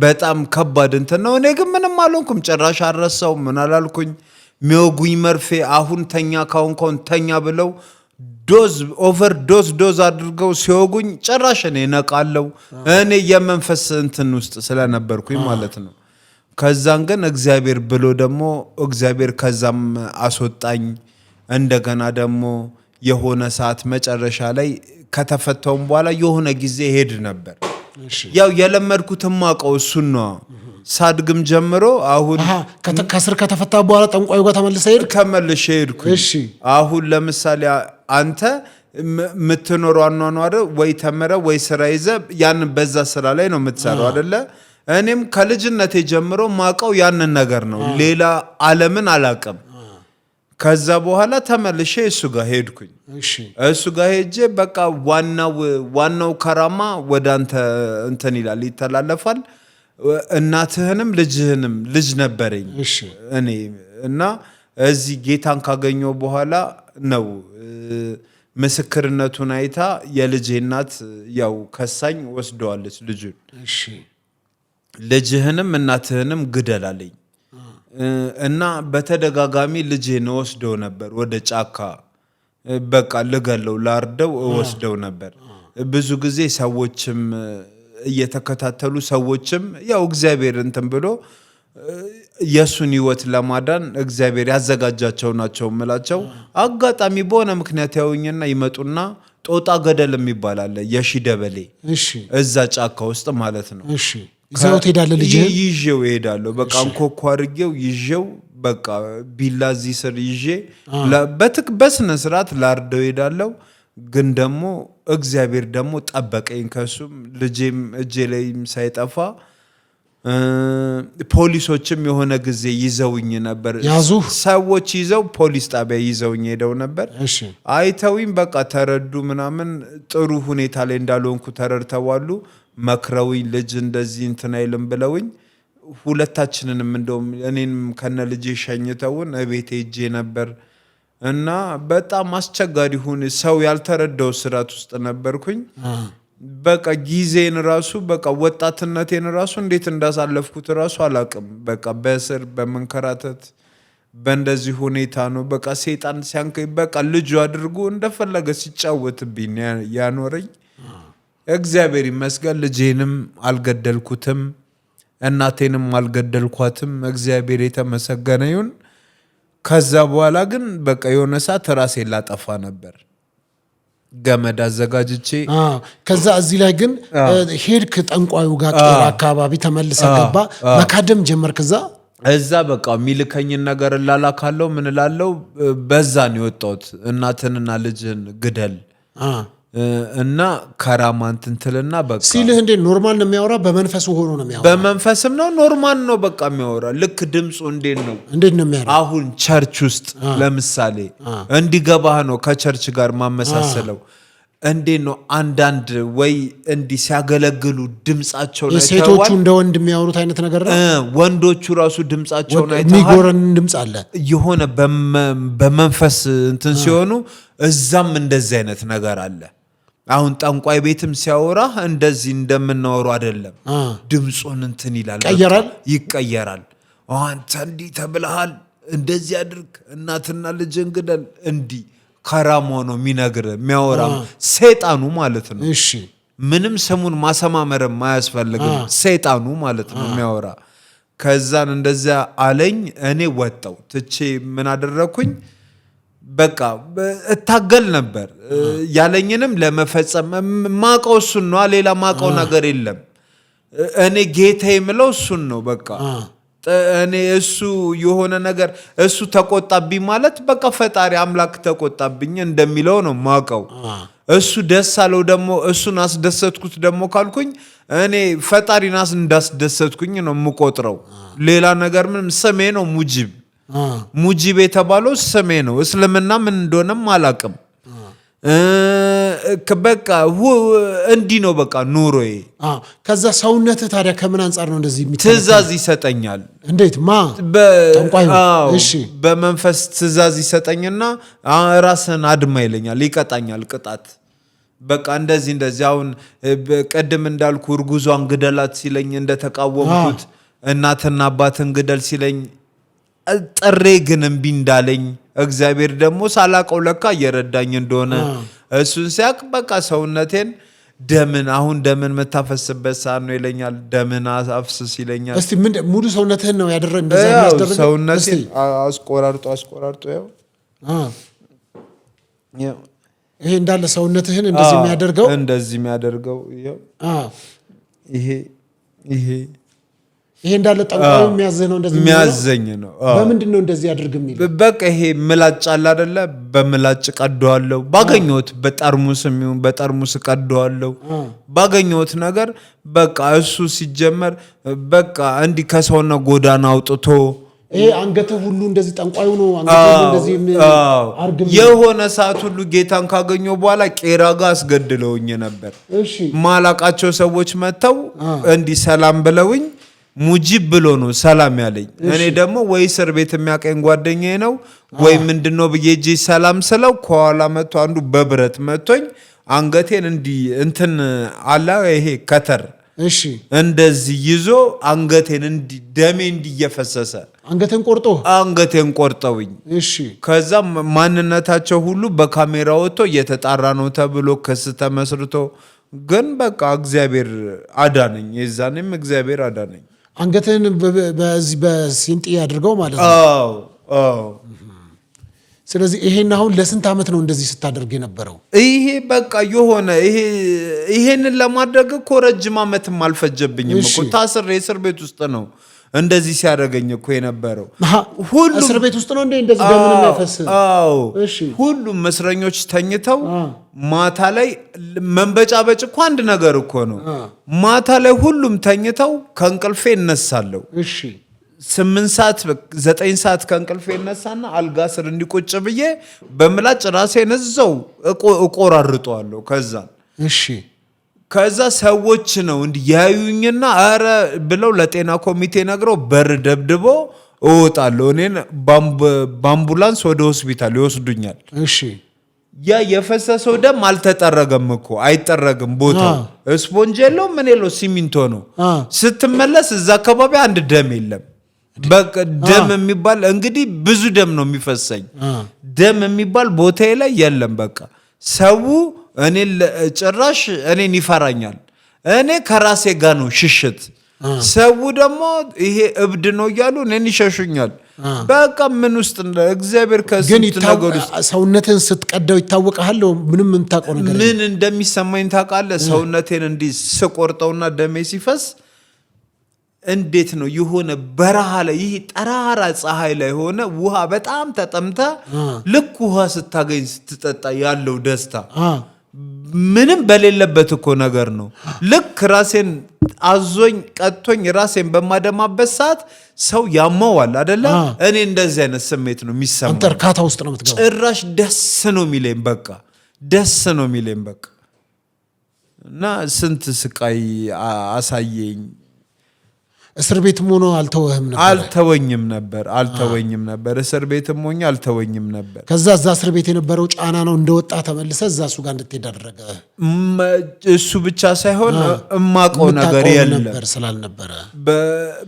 በጣም ከባድ እንትን ነው። እኔ ግን ምንም አልሆንኩም። ጭራሽ አልረሳውም። ምን አላልኩኝ። ሚወጉኝ መርፌ አሁን ተኛ ካሁን ተኛ ብለው ዶዝ አድርገው ሲወጉኝ ጭራሽ እኔ ነቃለው። እኔ የመንፈስ እንትን ውስጥ ስለነበርኩኝ ማለት ነው። ከዛን ግን እግዚአብሔር ብሎ ደግሞ እግዚአብሔር ከዛም አስወጣኝ። እንደገና ደግሞ የሆነ ሰዓት መጨረሻ ላይ ከተፈታውም በኋላ የሆነ ጊዜ ሄድ ነበር። ያው የለመድኩት ማቀው እሱን ነው። ሳድግም ጀምሮ አሁን ከስር ከተፈታ በኋላ ጠንቋዩ ጋር ተመልሼ ሄድኩኝ። አሁን ለምሳሌ አንተ የምትኖረው አኗኗር ወይ ተመረ ወይ ስራ ይዘ ያን በዛ ስራ ላይ ነው የምትሰራው አይደለ? እኔም ከልጅነቴ ጀምሮ ማቀው ያንን ነገር ነው። ሌላ ዓለምን አላቅም። ከዛ በኋላ ተመልሼ እሱ ጋር ሄድኩኝ። እሱ ጋር ሄጄ በቃ ዋናው ከራማ ወደ አንተ እንትን ይላል ይተላለፋል። እናትህንም ልጅህንም ልጅ ነበረኝ እኔ እና እዚህ ጌታን ካገኘው በኋላ ነው ምስክርነቱን አይታ የልጄ እናት ያው ከሳኝ ወስደዋለች ልጁን። ልጅህንም እናትህንም ግደላለኝ እና በተደጋጋሚ ልጄን ወስደው ነበር ወደ ጫካ። በቃ ልገለው ላርደው ወስደው ነበር። ብዙ ጊዜ ሰዎችም እየተከታተሉ ሰዎችም ያው እግዚአብሔር እንትን ብሎ የሱን ህይወት ለማዳን እግዚአብሔር ያዘጋጃቸው ናቸው ምላቸው። አጋጣሚ በሆነ ምክንያት ያውኝና ይመጡና ጦጣ ገደል የሚባል አለ የሺደበሌ እዛ ጫካ ውስጥ ማለት ነው። ይዘው ትሄዳለህ? ልጅ ይዤው እሄዳለሁ። በቃ እንኮኮ አድርጌው ይዤው በቃ ቢላዚ ስር ይዤ በስነ ስርዓት ላርደው እሄዳለሁ። ግን ደግሞ እግዚአብሔር ደግሞ ጠበቀኝ። ከሱም ልጄም እጄ ላይም ሳይጠፋ ፖሊሶችም የሆነ ጊዜ ይዘውኝ ነበር። ሰዎች ይዘው ፖሊስ ጣቢያ ይዘውኝ ሄደው ነበር። አይተውኝ በቃ ተረዱ ምናምን ጥሩ ሁኔታ ላይ እንዳልሆንኩ ተረድተዋሉ። መክረውኝ ልጅ እንደዚህ እንትን አይልም ብለውኝ ሁለታችንንም እንደውም እኔንም ከነ ልጄ ሸኝተውን እቤቴ ሄጄ ነበር። እና በጣም አስቸጋሪ ሆነ። ሰው ያልተረዳው ስራት ውስጥ ነበርኩኝ። በቃ ጊዜን ራሱ በቃ ወጣትነቴን ራሱ እንዴት እንዳሳለፍኩት ራሱ አላቅም። በቃ በእስር በመንከራተት በእንደዚህ ሁኔታ ነው። በቃ ሰይጣን ሲያንከኝ በቃ ልጁ አድርጎ እንደፈለገ ሲጫወትብኝ ያኖረኝ። እግዚአብሔር ይመስገን ልጄንም አልገደልኩትም፣ እናቴንም አልገደልኳትም። እግዚአብሔር የተመሰገነ ይሁን። ከዛ በኋላ ግን በቃ የሆነ ሰዓት ራሴን ላጠፋ ነበር ገመድ አዘጋጅቼ። ከዛ እዚህ ላይ ግን ሄድክ ጠንቋዩ ጋር ቄራ አካባቢ ተመልሰ ገባ መካደም ጀመርክ። እዛ በቃ ሚልከኝን ነገር እላላካለው ምን እላለው። በዛ ነው የወጣሁት። እናትንና ልጅን ግደል እና ከራማን ትንትልና በቃ ሲልህ እንዴ ኖርማል ነው የሚያወራ? በመንፈሱ ሆኖ ነው የሚያወራ? በመንፈስም ነው ኖርማል ነው በቃ የሚያወራ። ልክ ድምጹ እንዴት ነው የሚያወራ? አሁን ቸርች ውስጥ ለምሳሌ እንዲገባህ ነው ከቸርች ጋር ማመሳሰለው። እንዴት ነው አንዳንድ ወይ እንዲ ሲያገለግሉ ድምጻቸው ነው ሴቶቹ እንደ ወንድ የሚያወሩት አይነት ነገር ነው። ወንዶቹ ራሱ ድምጻቸው ነው የሚጎረን ድምጽ አለ የሆነ በመንፈስ እንትን ሲሆኑ እዛም እንደዚህ አይነት ነገር አለ። አሁን ጠንቋይ ቤትም ሲያወራ እንደዚህ እንደምናወሩ አይደለም። ድምጹን እንትን ይላል ይቀየራል። አንተ እንዲህ ተብለሃል፣ እንደዚህ አድርግ፣ እናትና ልጅን ግደል፣ እንዲህ ከራሞ ነው የሚነግር የሚያወራ ሰይጣኑ ማለት ነው። ምንም ስሙን ማሰማመርም ማያስፈልግም ሰይጣኑ ማለት ነው የሚያወራ። ከዛን እንደዚያ አለኝ። እኔ ወጣው ትቼ ምን አደረኩኝ? በቃ እታገል ነበር ያለኝንም ለመፈጸም። ማቀው እሱን ነው፣ ሌላ ማቀው ነገር የለም። እኔ ጌታ የምለው እሱን ነው በቃ። እኔ እሱ የሆነ ነገር እሱ ተቆጣብኝ ማለት በቃ ፈጣሪ አምላክ ተቆጣብኝ እንደሚለው ነው ማቀው። እሱ ደስ አለው ደግሞ እሱን አስደሰትኩት ደግሞ ካልኩኝ እኔ ፈጣሪን እንዳስደሰትኩኝ ነው የምቆጥረው። ሌላ ነገር ምንም ስሜ ነው ሙጂብ የተባለው ስሜ ነው። እስልምና ምን እንደሆነም አላቅም። በቃ እንዲህ ነው በቃ ኑሮዬ። ከዛ ሰውነትህ ታዲያ ከምን አንጻር ነው እንደዚህ ትእዛዝ ይሰጠኛል? እንዴት ጠንቋይ? በመንፈስ ትእዛዝ ይሰጠኝና ራስን አድማ ይለኛል፣ ይቀጣኛል ቅጣት። በቃ እንደዚህ አሁን ቀደም እንዳልኩ እርጉዟን ግደላት ሲለኝ እንደተቃወምኩት፣ እናትና አባትን ግደል ሲለኝ ጥሬ ግን እምቢ እንዳለኝ እግዚአብሔር ደግሞ ሳላቀው ለካ እየረዳኝ እንደሆነ እሱን ሲያቅ በቃ ሰውነቴን አሁን ደምን መታፈስበት ሰዓት ነው ይለኛል። ደምን አፍስስ ይለኛል። እስቲ ምን ሙሉ ሰውነትህን ነው ያደረገ እንደዛ ያስደረገ? ሰውነቴን አስቆራርጦ ያው ይሄ እንዳለ ሰውነትህን እንደዚህ የሚያደርገው ይሄ እንዳለ ጠንቋዩ የሚያዘህ ነው እንደዚህ የሚያዘኝ ነው። በምንድን ነው እንደዚህ ያድርግ የሚል? በቃ ይሄ ምላጭ አለ አይደለ? በምላጭ ቀደዋለሁ። ባገኘሁት በጠርሙስ ቀደዋለሁ። ባገኘሁት ነገር በቃ እሱ ሲጀመር በቃ እንዲህ ከሰውና ጎዳና አውጥቶ ይሄ አንገትህ ሁሉ እንደዚህ ጠንቋዩ ነው አንገትህ እንደዚህ አርግም። የሆነ ሰዓት ሁሉ ጌታን ካገኘው በኋላ ቄራ ጋር አስገድለውኝ ነበር። እሺ ማላቃቸው ሰዎች መተው እንዲህ ሰላም ብለውኝ ሙጂብ ብሎ ነው ሰላም ያለኝ። እኔ ደግሞ ወይ እስር ቤት የሚያቀኝ ጓደኛዬ ነው ወይ ምንድነው ብዬ እጄ ሰላም ስለው ከኋላ መጥቶ አንዱ በብረት መቶኝ አንገቴን እንትን አላ ይሄ ከተር እሺ እንደዚህ ይዞ አንገቴን ደሜ እየፈሰሰ አንገቴን ቆርጠውኝ። እሺ ከዛ ማንነታቸው ሁሉ በካሜራ ወጥቶ እየተጣራ ነው ተብሎ ክስ ተመስርቶ ግን በቃ እግዚአብሔር አዳነኝ። የዛኔም እግዚአብሔር አዳነኝ። አንገትህን በዚህ በሲንጢ አድርገው ማለት ነው። አዎ። ስለዚህ ይሄን አሁን ለስንት ዓመት ነው እንደዚህ ስታደርግ የነበረው? ይሄ በቃ ይሄንን ለማድረግ እኮ ረጅም ዓመትም አልፈጀብኝም እኮ ታስሬ እስር ቤት ውስጥ ነው እንደዚህ ሲያደርገኝ እኮ የነበረው። ሁሉም እስር ቤት ውስጥ ነው እንደዚህ ደምን የሚያፈስ? አዎ። ሁሉም እስረኞች ተኝተው ማታ ላይ መንበጫበጭ እኮ አንድ ነገር እኮ ነው። ማታ ላይ ሁሉም ተኝተው ከእንቅልፌ እነሳለሁ። እሺ 8 ሰዓት 9 ሰዓት ከእንቅልፌ እነሳና አልጋ ስር እንዲቆጭ ብዬ በምላጭ ራሴን እዛው እቆራርጠዋለሁ። ከዛ ሰዎች ነው እንዲያዩኝና አረ ብለው ለጤና ኮሚቴ ነግረው በር ደብድቦ እወጣለሁ። እኔን በአምቡላንስ ወደ ሆስፒታል ይወስዱኛል። እሺ ያ የፈሰሰው ደም አልተጠረገም እኮ አይጠረግም። ቦታው ስፖንጅ የለው ምን የለው ሲሚንቶ ነው። ስትመለስ እዛ አካባቢ አንድ ደም የለም። በቃ ደም የሚባል እንግዲህ ብዙ ደም ነው የሚፈሰኝ። ደም የሚባል ቦታዬ ላይ የለም። በቃ ሰው ጭራሽ እኔን ይፈራኛል። እኔ ከራሴ ጋር ነው ሽሽት። ሰው ደግሞ ይሄ እብድ ነው እያሉ እኔን ይሸሹኛል። በቃ ምን ውስጥ እግዚአብሔር ከስንት ነገር ውስጥ ሰውነትን ስትቀደው ይታወቃል። ምንም የምታውቀው ነገር ምን እንደሚሰማኝ ታውቃለህ? ሰውነቴን እንዲህ ስቆርጠውና ደሜ ሲፈስ እንዴት ነው የሆነ በረሃ ላይ ይሄ ጠራራ ፀሐይ ላይ ሆነ ውሃ በጣም ተጠምተ ልክ ውሃ ስታገኝ ስትጠጣ ያለው ደስታ ምንም በሌለበት እኮ ነገር ነው። ልክ ራሴን አዞኝ ቀጥቶኝ ራሴን በማደማበት ሰዓት ሰው ያመዋል አይደለ? እኔ እንደዚህ አይነት ስሜት ነው የሚሰማው። አንተ እርካታ ውስጥ ነው የምትገባው። ጭራሽ ደስ ነው የሚለኝ በቃ እና ስንት ስቃይ አሳየኝ። እስር ቤትም ሆኖ አልተወኝም ነበር። እስር ቤትም ሆኜ አልተወኝም ነበር። ከዛ እዛ እስር ቤት የነበረው ጫና ነው እንደወጣ ተመልሰ እዛ እሱ ጋር እንድትሄድ አደረገ። እሱ ብቻ ሳይሆን እማቀው ነገር የለም ስላልነበረ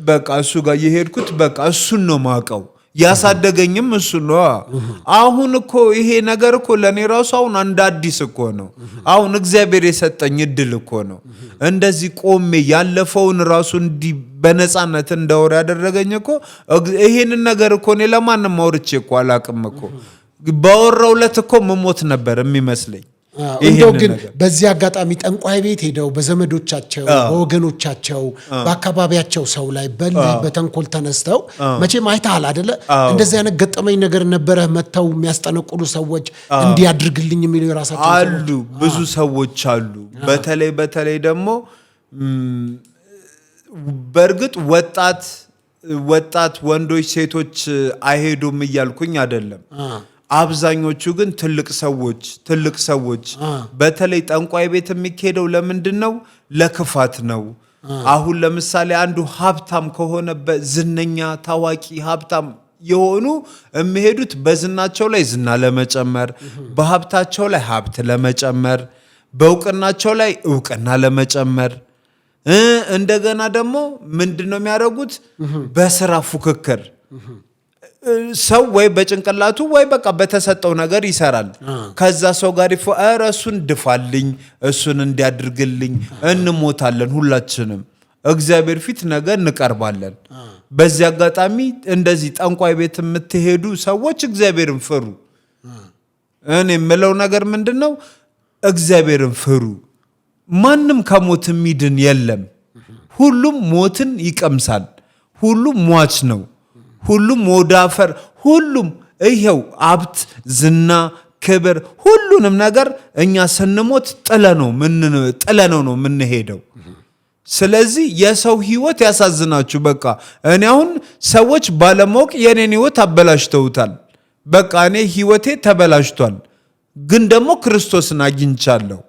በቃ እሱ ጋር የሄድኩት በቃ እሱን ነው ማቀው። ያሳደገኝም እሱ ነው። አሁን እኮ ይሄ ነገር እኮ ለኔ ራሱ አሁን አንድ አዲስ እኮ ነው። አሁን እግዚአብሔር የሰጠኝ እድል እኮ ነው። እንደዚህ ቆሜ ያለፈውን ራሱ እንዲህ በነፃነት እንዳወራ ያደረገኝ እኮ ይሄንን ነገር እኮ እኔ ለማንም አውርቼ እኮ አላቅም እኮ። ባወራውለት እኮ መሞት ነበር የሚመስለኝ። እንደው ግን በዚህ አጋጣሚ ጠንቋይ ቤት ሄደው በዘመዶቻቸው በወገኖቻቸው በአካባቢያቸው ሰው ላይ በተንኮል ተነስተው መቼም አይተሃል አይደለ? እንደዚህ አይነት ገጠመኝ ነገር ነበረ። መተው የሚያስጠነቁሉ ሰዎች እንዲያድርግልኝ የሚሉ የራሳቸው አሉ፣ ብዙ ሰዎች አሉ። በተለይ ደግሞ በእርግጥ ወጣት ወንዶች ሴቶች አይሄዱም እያልኩኝ አይደለም። አብዛኞቹ ግን ትልቅ ሰዎች በተለይ ጠንቋይ ቤት የሚካሄደው ለምንድን ነው? ለክፋት ነው። አሁን ለምሳሌ አንዱ ሀብታም ከሆነ ዝነኛ ታዋቂ ሀብታም የሆኑ የሚሄዱት በዝናቸው ላይ ዝና ለመጨመር፣ በሀብታቸው ላይ ሀብት ለመጨመር፣ በእውቅናቸው ላይ እውቅና ለመጨመር እንደገና ደግሞ ምንድነው የሚያደርጉት? በስራ ፉክክር ሰው ወይ በጭንቅላቱ ወይ በቃ በተሰጠው ነገር ይሰራል። ከዛ ሰው ጋር እሱን ድፋልኝ፣ እሱን እንዲያድርግልኝ እንሞታለን ሁላችንም እግዚአብሔር ፊት ነገ እንቀርባለን። በዚህ አጋጣሚ እንደዚህ ጠንቋይ ቤት የምትሄዱ ሰዎች እግዚአብሔርን ፍሩ። እኔ የምለው ነገር ምንድነው? እግዚአብሔርን ፍሩ። ማንም ከሞት የሚድን የለም። ሁሉም ሞትን ይቀምሳል። ሁሉም ሟች ነው። ሁሉም ወዳፈር፣ ሁሉም ይሄው ሀብት፣ ዝና፣ ክብር፣ ሁሉንም ነገር እኛ ስንሞት ጥለነው ነው የምንሄደው። ስለዚህ የሰው ህይወት ያሳዝናችሁ። በቃ እኔ አሁን ሰዎች ባለማወቅ የኔን ህይወት አበላሽተውታል። በቃ እኔ ህይወቴ ተበላሽቷል፣ ግን ደግሞ ክርስቶስን አግኝቻለሁ።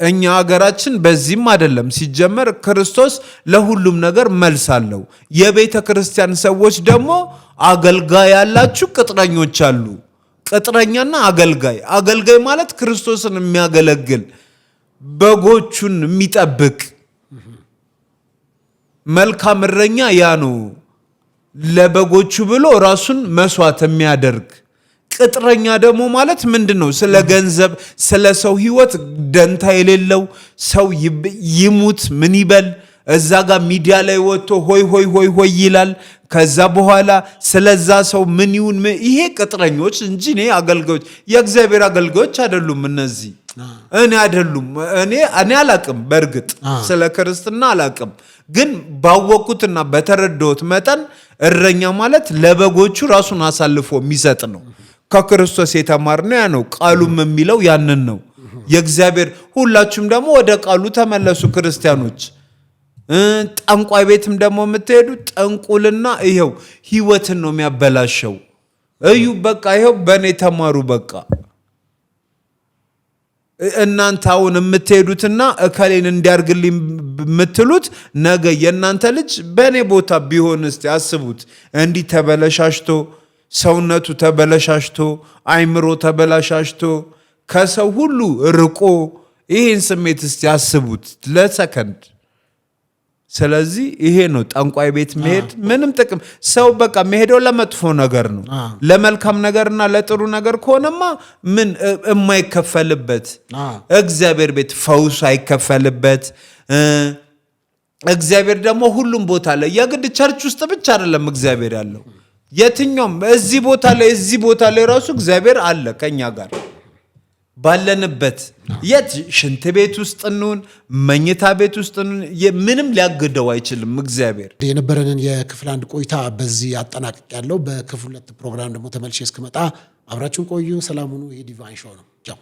እኛ ሀገራችን በዚህም አይደለም። ሲጀመር ክርስቶስ ለሁሉም ነገር መልስ አለው። የቤተ ክርስቲያን ሰዎች ደግሞ አገልጋይ ያላችሁ ቅጥረኞች አሉ። ቅጥረኛና አገልጋይ። አገልጋይ ማለት ክርስቶስን የሚያገለግል በጎቹን የሚጠብቅ መልካም እረኛ ያ ነው። ለበጎቹ ብሎ ራሱን መስዋዕት የሚያደርግ። ቅጥረኛ ደግሞ ማለት ምንድነው? ስለ ገንዘብ፣ ስለ ሰው ህይወት ደንታ የሌለው ሰው ይሙት ምን ይበል እዛ ጋር ሚዲያ ላይ ወጥቶ ሆይ ሆይ ሆይ ሆይ ይላል። ከዛ በኋላ ስለዛ ሰው ምን ይሁን ይሄ ቅጥረኞች እንጂ እኔ አገልጋዮች የእግዚአብሔር አገልጋዮች አይደሉም። እነዚህ እኔ አይደሉም። እኔ አላቅም። በእርግጥ ስለ ክርስትና አላቅም፣ ግን ባወቁትና በተረዳሁት መጠን እረኛ ማለት ለበጎቹ ራሱን አሳልፎ የሚሰጥ ነው። ከክርስቶስ የተማርነው ያ ነው። ቃሉም የሚለው ያንን ነው። የእግዚአብሔር ሁላችሁም ደግሞ ወደ ቃሉ ተመለሱ ክርስቲያኖች። ጠንቋይ ቤትም ደግሞ የምትሄዱ ጠንቁልና ይሄው ህይወትን ነው የሚያበላሸው። እዩ በቃ ይሄው በእኔ ተማሩ። በቃ እናንተ አሁን የምትሄዱትና እከሌን እንዲያርግልኝ የምትሉት ነገ የእናንተ ልጅ በእኔ ቦታ ቢሆን እስቲ አስቡት። እንዲህ ተበለሻሽቶ ሰውነቱ ተበለሻሽቶ አይምሮ ተበላሻሽቶ ከሰው ሁሉ ርቆ ይህን ስሜት እስቲ አስቡት ለሰከንድ። ስለዚህ ይሄ ነው ጠንቋይ ቤት መሄድ ምንም ጥቅም። ሰው በቃ መሄደው ለመጥፎ ነገር ነው። ለመልካም ነገርና ለጥሩ ነገር ከሆነማ ምን የማይከፈልበት እግዚአብሔር ቤት ፈውስ አይከፈልበት። እግዚአብሔር ደግሞ ሁሉም ቦታ ላይ የግድ ቸርች ውስጥ ብቻ አይደለም እግዚአብሔር ያለው። የትኛውም እዚህ ቦታ ላይ ራሱ እግዚአብሔር አለ ከኛ ጋር ባለንበት። የት ሽንት ቤት ውስጥ እንሁን መኝታ ቤት ውስጥ ምንም ሊያግደው አይችልም እግዚአብሔር። የነበረንን የክፍል 1 ቆይታ በዚህ አጠናቅቅ ያለው። በክፍል 2 ፕሮግራም ደግሞ ተመልሼ እስክመጣ አብራችሁን ቆዩ። ሰላም ሁኑ። ይሄ ዲቫይን ሾው ነው። ቻው።